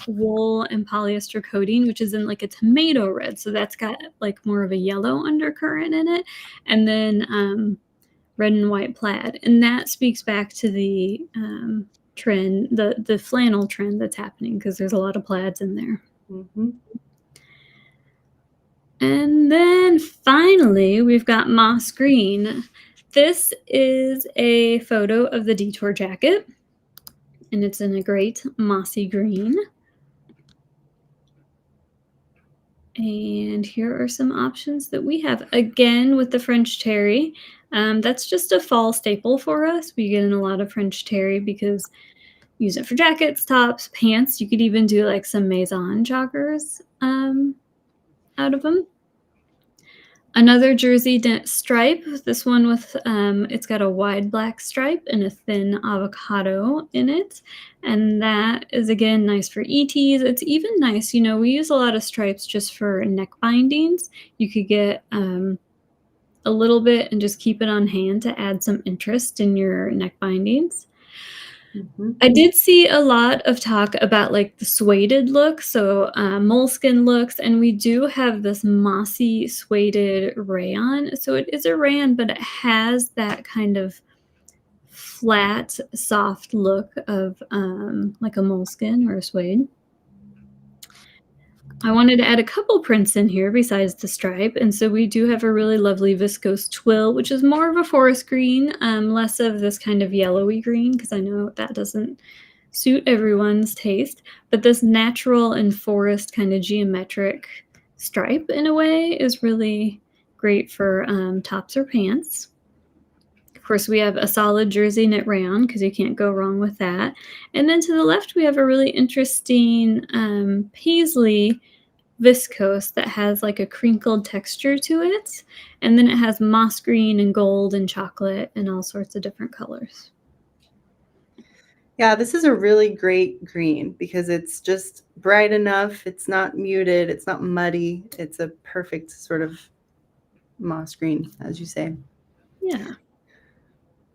Speaker 2: wool and polyester coating, which is in like a tomato red. So that's got like more of a yellow undercurrent in it. And then red and white plaid. And that speaks back to the trend, the flannel trend that's happening, because there's a lot of plaids in there.
Speaker 1: Mm-hmm.
Speaker 2: And then finally, we've got moss green. This is a photo of the detour jacket, and it's in a great mossy green. And here are some options that we have. Again, with the French terry, that's just a fall staple for us. We get in a lot of French terry because use it for jackets, tops, pants. You could even do like some maison joggers out of them. Another jersey knit stripe, this one with, it's got a wide black stripe and a thin avocado in it. And that is, again, nice for ETs. It's even nice, we use a lot of stripes just for neck bindings. You could get a little bit and just keep it on hand to add some interest in your neck bindings. Mm-hmm. I did see a lot of talk about like the suede look, so moleskin looks, and we do have this mossy suede rayon. So it is a rayon, but it has that kind of flat, soft look of like a moleskin or a suede. I wanted to add a couple prints in here besides the stripe, and so we do have a really lovely viscose twill, which is more of a forest green, less of this kind of yellowy green, because I know that doesn't suit everyone's taste, but this natural and forest kind of geometric stripe in a way is really great for tops or pants. Of course, we have a solid jersey knit rayon because you can't go wrong with that. And then to the left, we have a really interesting paisley viscose that has like a crinkled texture to it. And then it has moss green and gold and chocolate and all sorts of different colors.
Speaker 1: Yeah, this is a really great green because it's just bright enough. It's not muted. It's not muddy. It's a perfect sort of moss green, as you say.
Speaker 2: Yeah.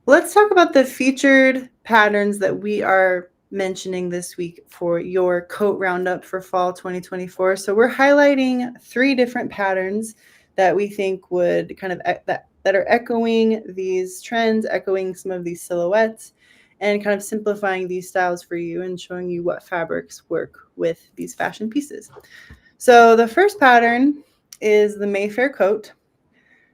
Speaker 1: Let's talk about the featured patterns that we are mentioning this week for your coat roundup for fall 2024. So we're highlighting 3 different patterns that we think would kind of that are echoing these trends, echoing some of these silhouettes, and kind of simplifying these styles for you and showing you what fabrics work with these fashion pieces. So the first pattern is the Mayfair coat.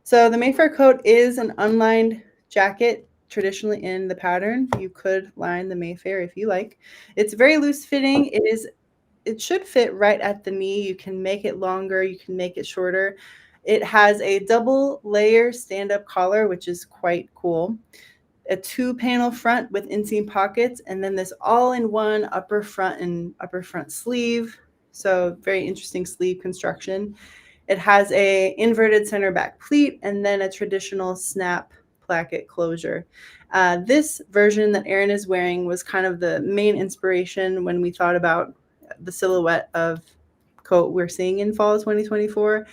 Speaker 1: So the Mayfair coat is an unlined jacket traditionally in the pattern. You could line the Mayfair if you like. It's very loose fitting. It should fit right at the knee. You can make it longer, you can make it shorter. It has a double layer stand-up collar, which is quite cool. A 2-panel front with inseam pockets, and then this all-in-one upper front sleeve. So very interesting sleeve construction. It has a inverted center back pleat and then a traditional snap placket closure. This version that Erin is wearing was kind of the main inspiration when we thought about the silhouette of coat we're seeing in fall 2024.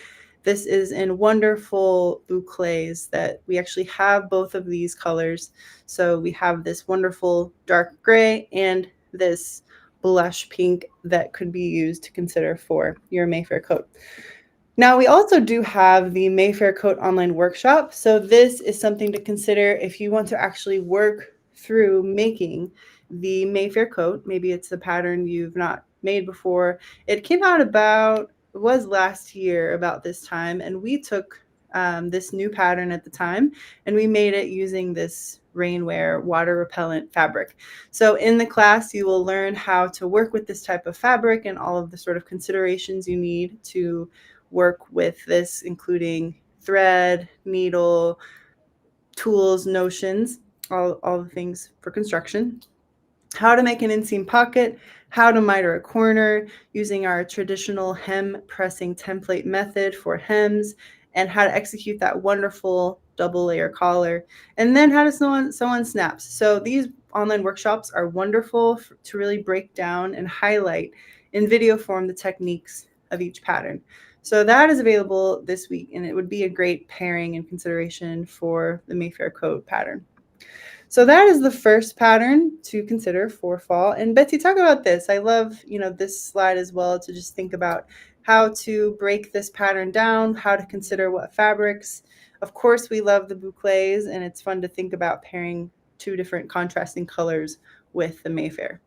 Speaker 1: This is in wonderful boucles that we actually have both of these colors. So we have this wonderful dark gray and this blush pink that could be used to consider for your Mayfair coat. Now, we also do have the Mayfair Coat online workshop. So this is something to consider if you want to actually work through making the Mayfair coat. Maybe it's a pattern you've not made before. It came out it was last year about this time, and we took this new pattern at the time, and we made it using this rainwear water repellent fabric. So in the class, you will learn how to work with this type of fabric and all of the sort of considerations you need to work with this, including thread, needle, tools, notions, all the things for construction. How to make an inseam pocket, how to miter a corner using our traditional hem pressing template method for hems, and how to execute that wonderful double layer collar, and then how to sew on snaps. So these online workshops are wonderful to really break down and highlight in video form the techniques of each pattern. So that is available this week, and it would be a great pairing and consideration for the Mayfair coat pattern. So that is the first pattern to consider for fall. And Betsy, talk about this. I love, this slide as well, to just think about how to break this pattern down, how to consider what fabrics. Of course, we love the boucles, and it's fun to think about pairing 2 different contrasting colors with the Mayfair.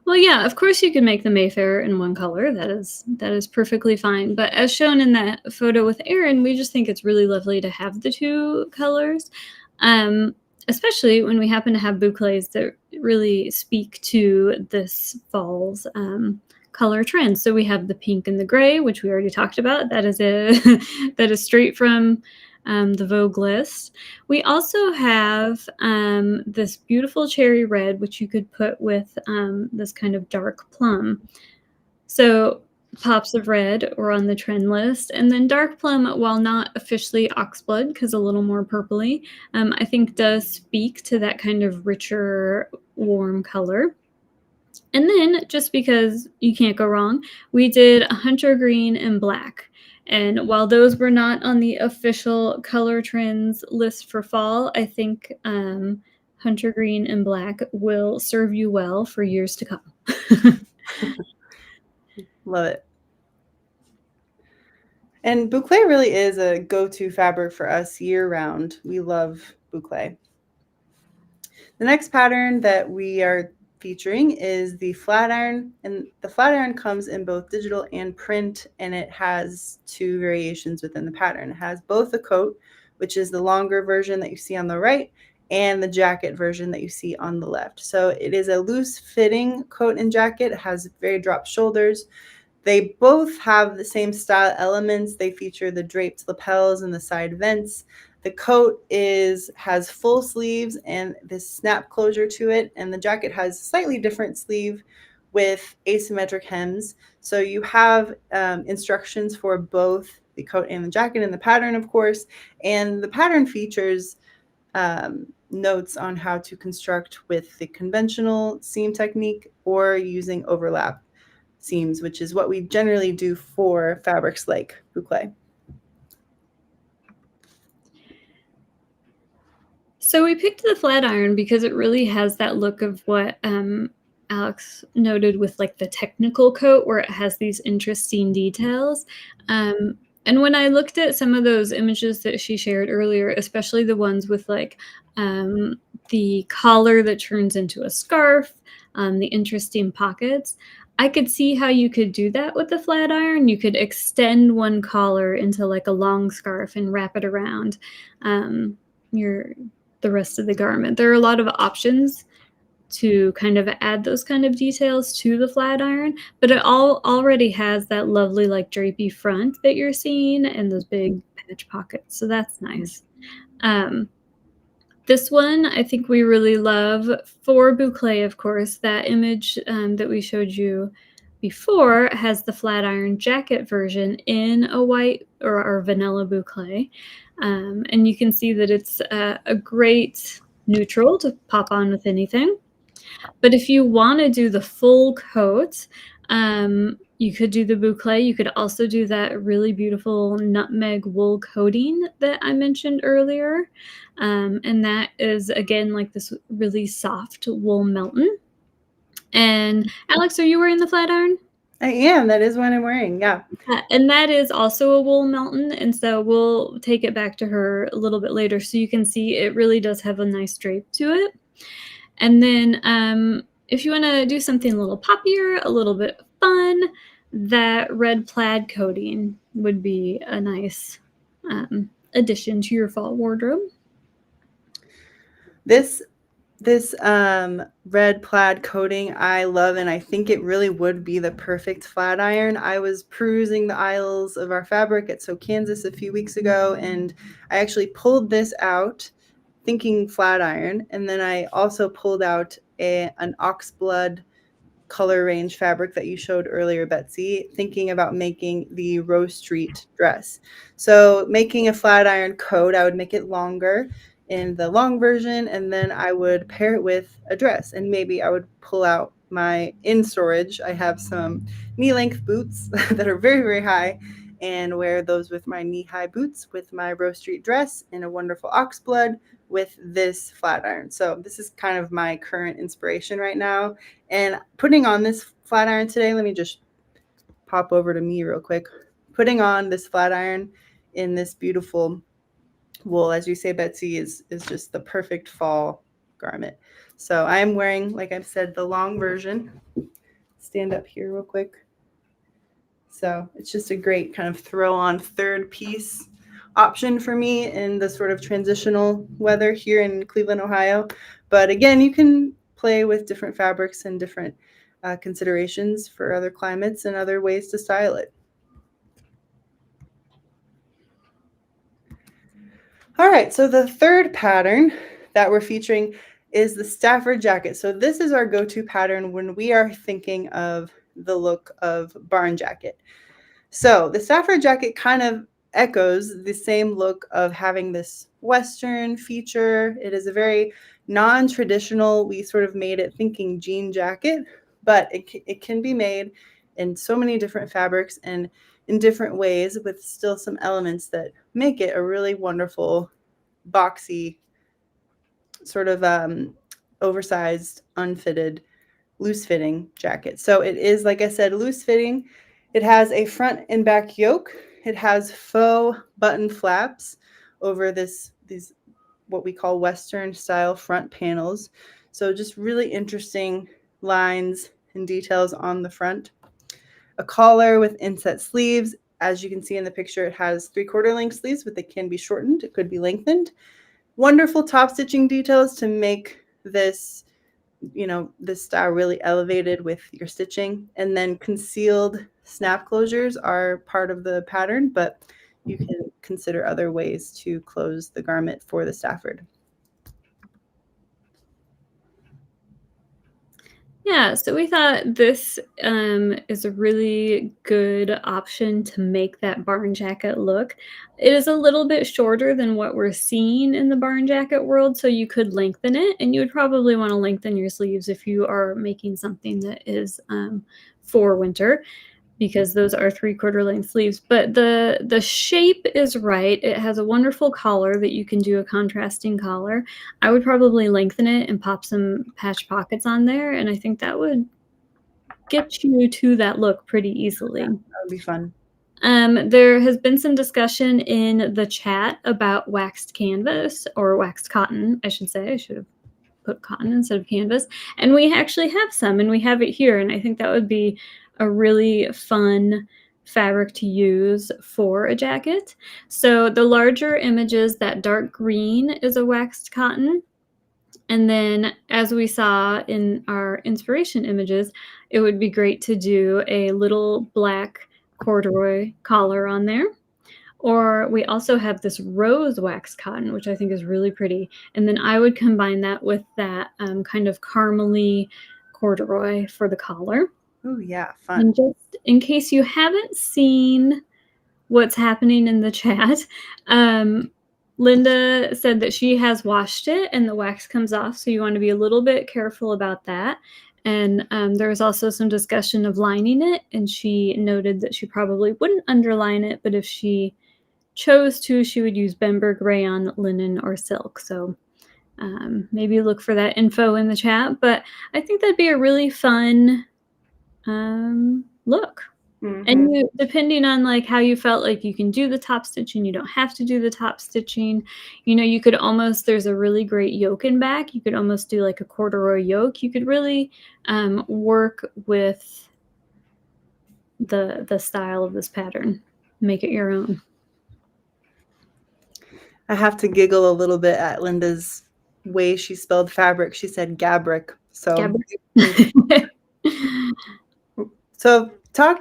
Speaker 2: Well, yeah, of course you can make the Mayfair in one color. That is perfectly fine. But as shown in that photo with Erin, we just think it's really lovely to have the 2 colors, especially when we happen to have boucles that really speak to this fall's color trend. So we have the pink and the gray, which we already talked about. That is that is straight from the Vogue list. We also have this beautiful cherry red, which you could put with this kind of dark plum. So pops of red were on the trend list. And then dark plum, while not officially oxblood, because a little more purpley, I think does speak to that kind of richer, warm color. And then, just because you can't go wrong, we did hunter green and black. And while those were not on the official color trends list for fall, I think hunter green and black will serve you well for years to come.
Speaker 1: Love it. And boucle really is a go-to fabric for us year-round. We love boucle. The next pattern that we are featuring is the flat iron, and the flat iron comes in both digital and print, and it has 2 variations within the pattern. It has both the coat, which is the longer version that you see on the right, and the jacket version that you see on the left. So it is a loose fitting coat and jacket. It has very dropped shoulders. They both have the same style elements. They feature the draped lapels and the side vents. The coat has full sleeves and this snap closure to it, and the jacket has a slightly different sleeve with asymmetric hems. So you have instructions for both the coat and the jacket and the pattern, of course, and the pattern features notes on how to construct with the conventional seam technique or using overlap seams, which is what we generally do for fabrics like boucle.
Speaker 2: So we picked the flat iron because it really has that look of what Alex noted with like the technical coat, where it has these interesting details. And when I looked at some of those images that she shared earlier, especially the ones with like the collar that turns into a scarf, the interesting pockets, I could see how you could do that with the flat iron. You could extend one collar into like a long scarf and wrap it around the rest of the garment. There are a lot of options to kind of add those kind of details to the flat iron, but it already has that lovely like drapey front that you're seeing and those big patch pockets. So that's nice. This one I think we really love for boucle, of course. That image that we showed you before has the flat iron jacket version in a white or vanilla boucle. And you can see that it's a great neutral to pop on with anything. But if you want to do the full coat, you could do the boucle. You could also do that really beautiful nutmeg wool coating that I mentioned earlier. And that is, again, like this really soft wool melton. And Alex, are you wearing the flat iron?
Speaker 1: I am. That is what I'm wearing. Yeah.
Speaker 2: And that is also a wool melton. And so we'll take it back to her a little bit later so you can see it really does have a nice drape to it. And then if you want to do something a little poppier, a little bit fun, that red plaid coating would be a nice addition to your fall wardrobe.
Speaker 1: This red plaid coating I love, and I think it really would be the perfect flat iron. I was perusing the aisles of our fabric at So Kansas a few weeks ago, and I actually pulled this out thinking flat iron, and then I also pulled out an oxblood color range fabric that you showed earlier, Betsy, thinking about making the Rose Street dress. So making a flat iron coat, I would make it longer in the long version, and then I would pair it with a dress, and maybe I would pull out in storage. I have some knee-length boots that are very, very high, and wear those with my knee-high boots with my Rose Street dress in a wonderful oxblood with this flat iron. So this is kind of my current inspiration right now. And putting on this flat iron today, let me just pop over to me real quick. Putting on this flat iron in this beautiful wool, as you say, Betsy, is just the perfect fall garment. So I'm wearing, like I've said, the long version. Stand up here real quick. So it's just a great kind of throw on third piece option for me in the sort of transitional weather here in Cleveland, Ohio. But again, you can play with different fabrics and different considerations for other climates and other ways to style it. All right, so the third pattern that we're featuring is the Stafford jacket. So this is our go-to pattern when we are thinking of the look of barn jacket. So the Stafford jacket kind of echoes the same look of having this Western feature. It is a very non-traditional, we sort of made it thinking jean jacket, but it can be made in so many different fabrics and in different ways with still some elements that make it a really wonderful, boxy, sort of oversized, unfitted, loose-fitting jacket. So it is, like I said, loose-fitting. It has a front and back yoke. It has faux button flaps over these what we call Western style front panels. So just really interesting lines and details on the front. A collar with inset sleeves. As you can see in the picture, it has 3/4 length sleeves, but they can be shortened. It could be lengthened. Wonderful top stitching details to make this style really elevated with your stitching. And then concealed snap closures are part of the pattern, but you can consider other ways to close the garment for the Stafford.
Speaker 2: Yeah, so we thought this is a really good option to make that barn jacket look. It is a little bit shorter than what we're seeing in the barn jacket world, so you could lengthen it, and you would probably want to lengthen your sleeves if you are making something that is for winter, because those are 3/4 length sleeves. But the shape is right. It has a wonderful collar that you can do a contrasting collar. I would probably lengthen it and pop some patch pockets on there, and I think that would get you to that look pretty easily.
Speaker 1: That would be fun.
Speaker 2: There has been some discussion in the chat about waxed canvas, or waxed cotton, I should say. I should have put cotton instead of canvas. And we actually have some, and we have it here. And I think that would be a really fun fabric to use for a jacket. So the larger images, that dark green is a waxed cotton. And then, as we saw in our inspiration images, it would be great to do a little black corduroy collar on there. Or we also have this rose wax cotton, which I think is really pretty. And then I would combine that with that kind of caramely corduroy for the collar.
Speaker 1: Oh, yeah, fun.
Speaker 2: And just in case you haven't seen what's happening in the chat, Linda said that she has washed it and the wax comes off, so you want to be a little bit careful about that. And there was also some discussion of lining it, and she noted that she probably wouldn't underline it, but if she chose to, she would use Bemberg rayon, linen, or silk. So maybe look for that info in the chat. But I think that'd be a really fun look.
Speaker 1: Mm-hmm.
Speaker 2: And you, depending on like how you felt, like you can do the top stitching, you don't have to do the top stitching. You know, you could almost, there's a really great yoke in back. You could almost do like a corduroy yoke. You could really work with the style of this pattern, make it your own.
Speaker 1: I have to giggle a little bit at Linda's way she spelled fabric. She said gabric. So,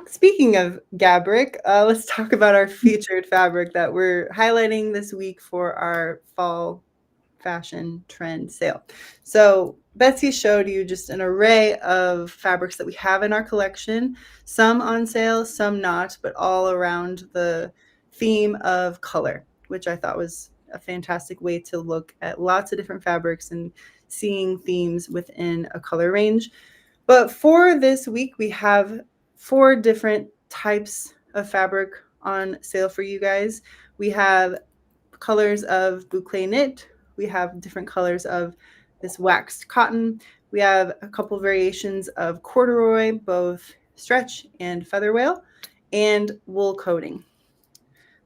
Speaker 1: speaking of gabric, let's talk about our featured fabric that we're highlighting this week for our fall fashion trend sale. So Betsy showed you just an array of fabrics that we have in our collection, some on sale, some not, but all around the theme of color, which I thought was a fantastic way to look at lots of different fabrics and seeing themes within a color range. But for this week, we have 4 different types of fabric on sale for you guys. We have colors of boucle knit. We have different colors of this waxed cotton. We have a couple variations of corduroy, both stretch and feather wale, and wool coating.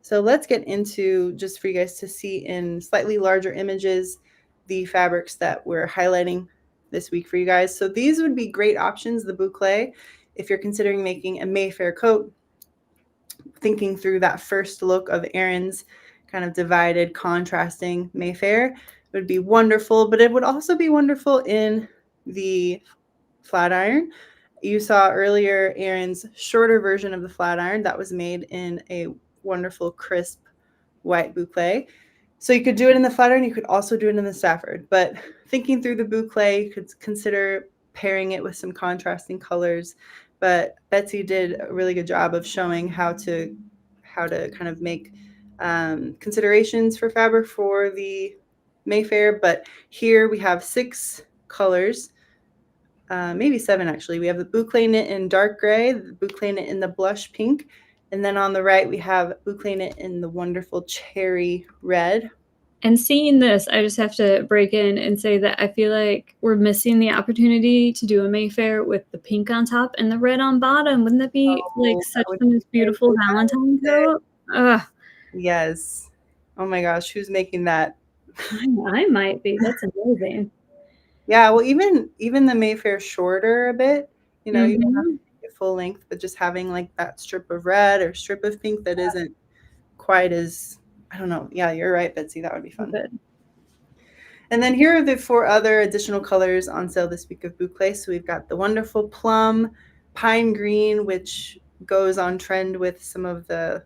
Speaker 1: So let's get into, just for you guys to see in slightly larger images, the fabrics that we're highlighting this week for you guys. So these would be great options, the boucle, if you're considering making a Mayfair coat, thinking through that first look of Erin's kind of divided, contrasting Mayfair. It would be wonderful, but it would also be wonderful in the flat iron. You saw earlier Erin's shorter version of the flat iron that was made in a wonderful crisp white boucle. So you could do it in the flat iron. You could also do it in the Stafford. But thinking through the boucle, you could consider pairing it with some contrasting colors. But Betsy did a really good job of showing how to kind of make considerations for fabric for the Mayfair. But here we have 6 colors, maybe 7 actually. We have the boucle knit in dark gray, the boucle knit in the blush pink, and then on the right we have boucle knit in the wonderful cherry red.
Speaker 2: And seeing this, I just have to break in and say that I feel like we're missing the opportunity to do a Mayfair with the pink on top and the red on bottom. Wouldn't that be like such the most beautiful Valentine coat?
Speaker 1: Yes. Oh my gosh, who's making that?
Speaker 2: I might be. That's amazing.
Speaker 1: Yeah, well, even the Mayfair shorter a bit, you know, you don't have to make it full length, but just having like that strip of red or strip of pink that isn't quite as, I don't know. Yeah, you're right, Betsy. That would be fun.
Speaker 2: Good.
Speaker 1: And then here are the 4 other additional colors on sale this week of boucle. So we've got the wonderful plum, pine green, which goes on trend with some of the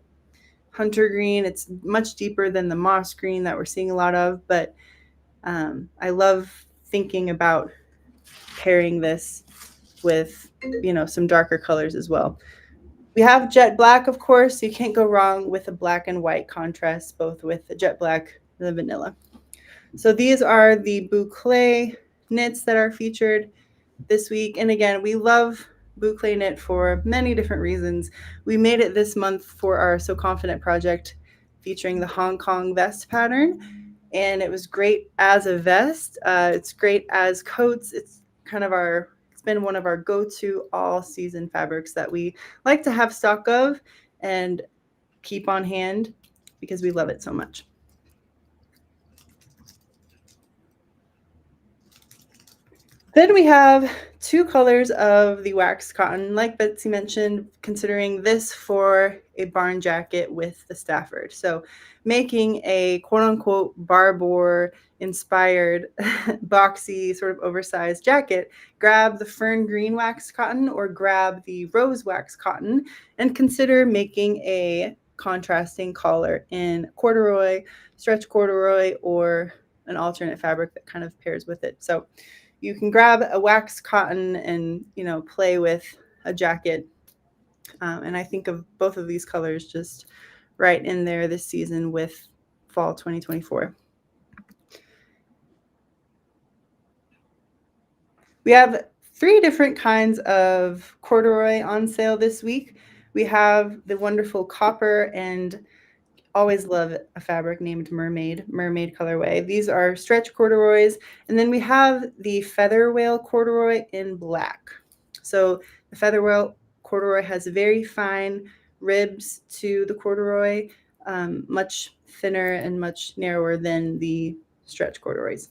Speaker 1: hunter green. It's much deeper than the moss green that we're seeing a lot of, but I love thinking about pairing this with, some darker colors as well. We have jet black, of course. So you can't go wrong with a black and white contrast, both with the jet black and the vanilla. So these are the boucle knits that are featured this week. And again, we love boucle knit for many different reasons. We made it this month for our So Confident project featuring the Hong Kong vest pattern. And it was great as a vest. It's great as coats. It's been one of our go-to all season fabrics that we like to have stock of and keep on hand because we love it so much. Then we have two colors of the waxed cotton, like Betsy mentioned, considering this for a barn jacket with the Stafford. So making a quote-unquote Barbour inspired boxy sort of oversized jacket, grab the fern green waxed cotton or grab the rose waxed cotton and consider making a contrasting collar in corduroy, stretch corduroy, or an alternate fabric that kind of pairs with it. So you can grab a waxed cotton and, play with a jacket. And I think of both of these colors just right in there this season with fall 2024. We have 3 different kinds of corduroy on sale this week. We have the wonderful copper and always love a fabric named mermaid colorway. These are stretch corduroys. And then we have the feather whale corduroy in black. So the feather whale corduroy has very fine ribs to the corduroy, much thinner and much narrower than the stretch corduroys.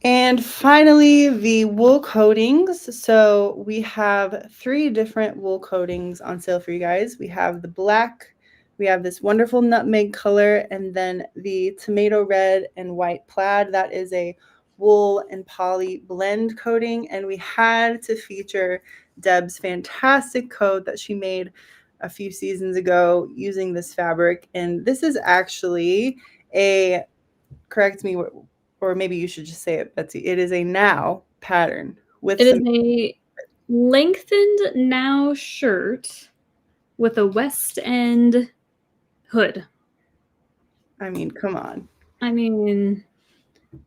Speaker 1: And finally, the wool coatings. So we have 3 different wool coatings on sale for you guys. We have the black, we have this wonderful nutmeg color, and then the tomato red and white plaid. That is a wool and poly blend coating. And we had to feature Deb's fantastic coat that she made a few seasons ago using this fabric. And this is actually correct me, or maybe you should just say it, Betsy. It is a now pattern with
Speaker 2: It is a lengthened now shirt with a West End hood.
Speaker 1: I mean, come on.
Speaker 2: I mean,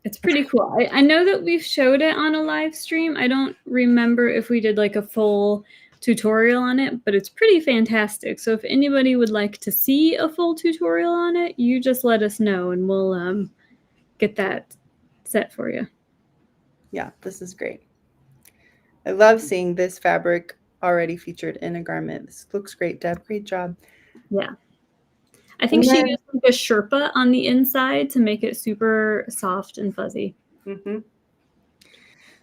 Speaker 2: it's pretty cool. I know that we've showed it on a live stream. I don't remember if we did like a full tutorial on it, but it's pretty fantastic. So if anybody would like to see a full tutorial on it, you just let us know and we'll get that set for you.
Speaker 1: Yeah, this is great. I love seeing this fabric already featured in a garment. This looks great, Deb. Great job.
Speaker 2: Yeah. I think she used like a Sherpa on the inside to make it super soft and fuzzy.
Speaker 1: Mm-hmm.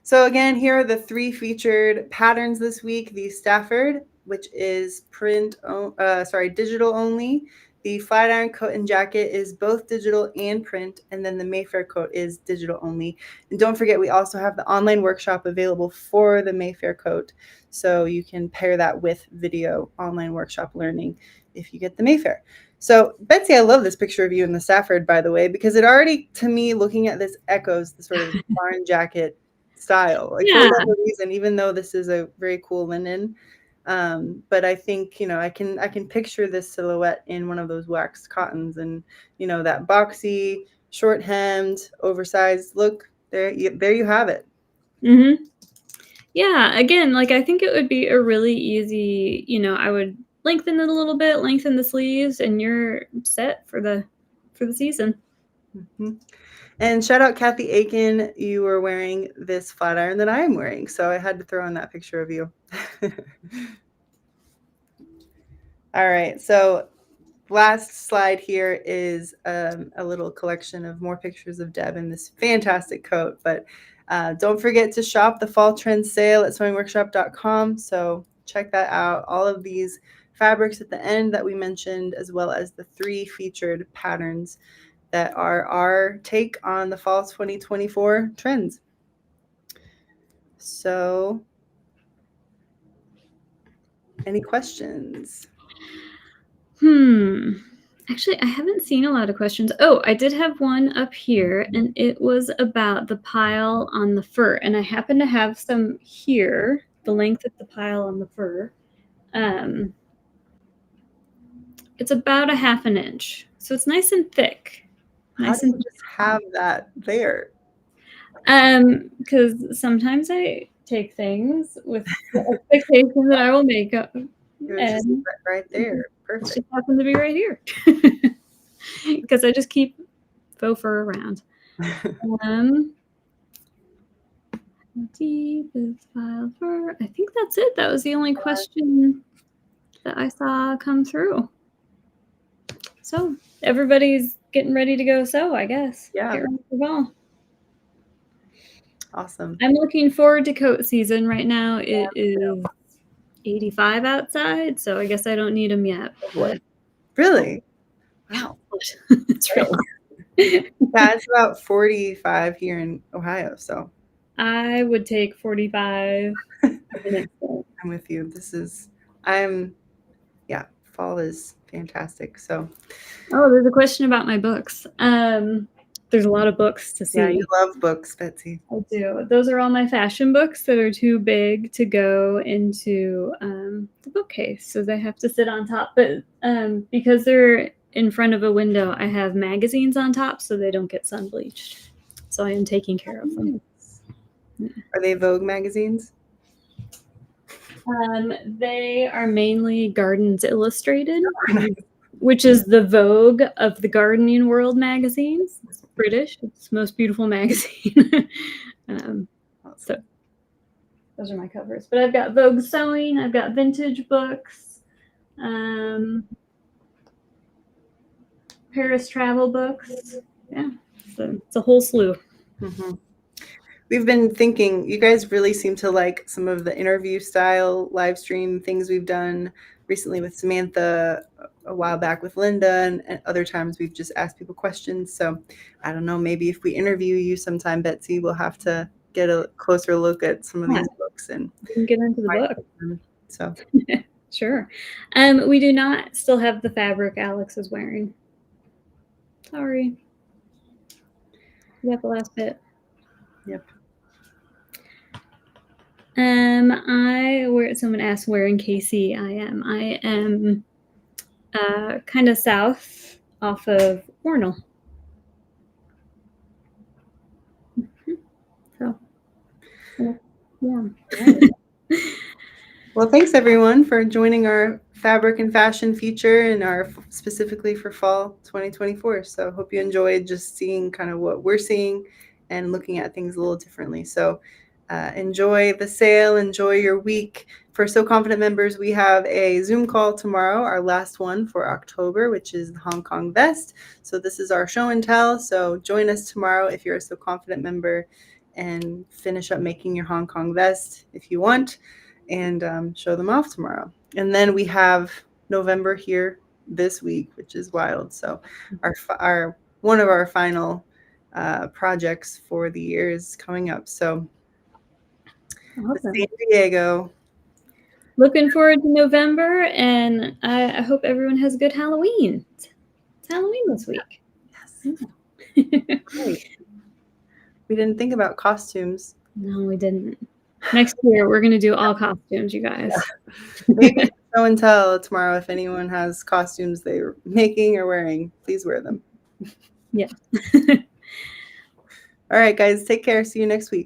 Speaker 1: So again, here are the 3 featured patterns this week. The Stafford, which is digital only. The flat iron coat and jacket is both digital and print, and then the Mayfair coat is digital only. And don't forget, we also have the online workshop available for the Mayfair coat, so you can pair that with video online workshop learning if you get the Mayfair. So Betsy, I love this picture of you in the Stafford, by the way, because it already, to me, looking at this, echoes the sort of barn jacket style, like for whatever reason, even though this is a very cool linen. But I think, I can picture this silhouette in one of those waxed cottons and, that boxy, short hemmed, oversized look. There you have it.
Speaker 2: Mm-hmm. Yeah, again, like I think it would be a really easy, I would lengthen it a little bit, lengthen the sleeves, and you're set for the season.
Speaker 1: Mm-hmm. And shout out Kathy Aiken, you were wearing this flat iron that I am wearing, so I had to throw in that picture of you. All right, so last slide here is a little collection of more pictures of Deb in this fantastic coat. But don't forget to shop the fall trend sale at sewingworkshop.com. So check that out. All of these fabrics at the end that we mentioned, as well as the 3 featured patterns that are our take on the fall 2024 trends. So any questions?
Speaker 2: Actually, I haven't seen a lot of questions. Oh, I did have one up here, and it was about the pile on the fur. And I happen to have some here, the length of the pile on the fur. It's about 1/2 inch, so it's nice and thick.
Speaker 1: How do you just have that there?
Speaker 2: Because sometimes I take things with the expectation that I will make up,
Speaker 1: It was just
Speaker 2: and
Speaker 1: right there.
Speaker 2: it
Speaker 1: Perfect.
Speaker 2: just happened to be right here. Because I just keep faux fur around. Deep is pile fur. I think that's it. That was the only question that I saw come through. So everybody's getting ready to go sew, I guess.
Speaker 1: Yeah.
Speaker 2: Get ready for fall.
Speaker 1: Awesome.
Speaker 2: I'm looking forward to coat season right now. It is 85 outside, so I guess I don't need them yet. But
Speaker 1: Really? Wow.
Speaker 2: it's real.
Speaker 1: Yeah, it's about 45 here in Ohio, so
Speaker 2: I would take 45 minutes.
Speaker 1: I'm with you. Fall is fantastic. So
Speaker 2: Oh, there's a question about my books. There's a lot of books to see.
Speaker 1: yeah, you love books, Betsy.
Speaker 2: I do. Those are all my fashion books that are too big to go into the bookcase, so they have to sit on top. But because they're in front of a window, I have magazines on top so they don't get sun bleached. So I am taking care of them.
Speaker 1: Are they Vogue magazines?
Speaker 2: They are mainly Gardens Illustrated, which is the Vogue of the gardening world magazines. It's British. It's the most beautiful magazine. So those are my covers. But I've got Vogue Sewing. I've got vintage books. Paris travel books. Yeah, so it's a whole slew.
Speaker 1: Mm-hmm. We've been thinking, you guys really seem to like some of the interview style live stream things we've done recently with Samantha, a while back with Linda, and other times we've just asked people questions. So I don't know, maybe if we interview you sometime, Betsy, we'll have to get a closer look at some of these books and
Speaker 2: we can get into the book.
Speaker 1: So
Speaker 2: sure. We do not still have the fabric Alex is wearing. Sorry. You got the last bit.
Speaker 1: Yep.
Speaker 2: Someone asked where in KC I am. I am kind of south off of Warnell. So, yeah.
Speaker 1: Well, thanks everyone for joining our fabric and fashion feature and our specifically for fall 2024. So hope you enjoyed just seeing kind of what we're seeing and looking at things a little differently. So enjoy the sale, enjoy your week. For So Confident members, we have a Zoom call tomorrow, our last one for October, which is the Hong Kong vest. So this is our show and tell. So join us tomorrow if you're a So Confident member and finish up making your Hong Kong vest if you want, and show them off tomorrow. And then we have November here this week, which is wild. So our one of our final projects for the year is coming up. So
Speaker 2: Awesome.
Speaker 1: San Diego.
Speaker 2: Looking forward to November, and I hope everyone has a good Halloween. It's Halloween this week.
Speaker 1: Yes. Great. We didn't think about costumes.
Speaker 2: No, we didn't. Next year, we're going to do all costumes, you guys.
Speaker 1: Yeah. Maybe show and tell tomorrow if anyone has costumes they're making or wearing. Please wear them.
Speaker 2: Yeah.
Speaker 1: All right, guys. Take care. See you next week.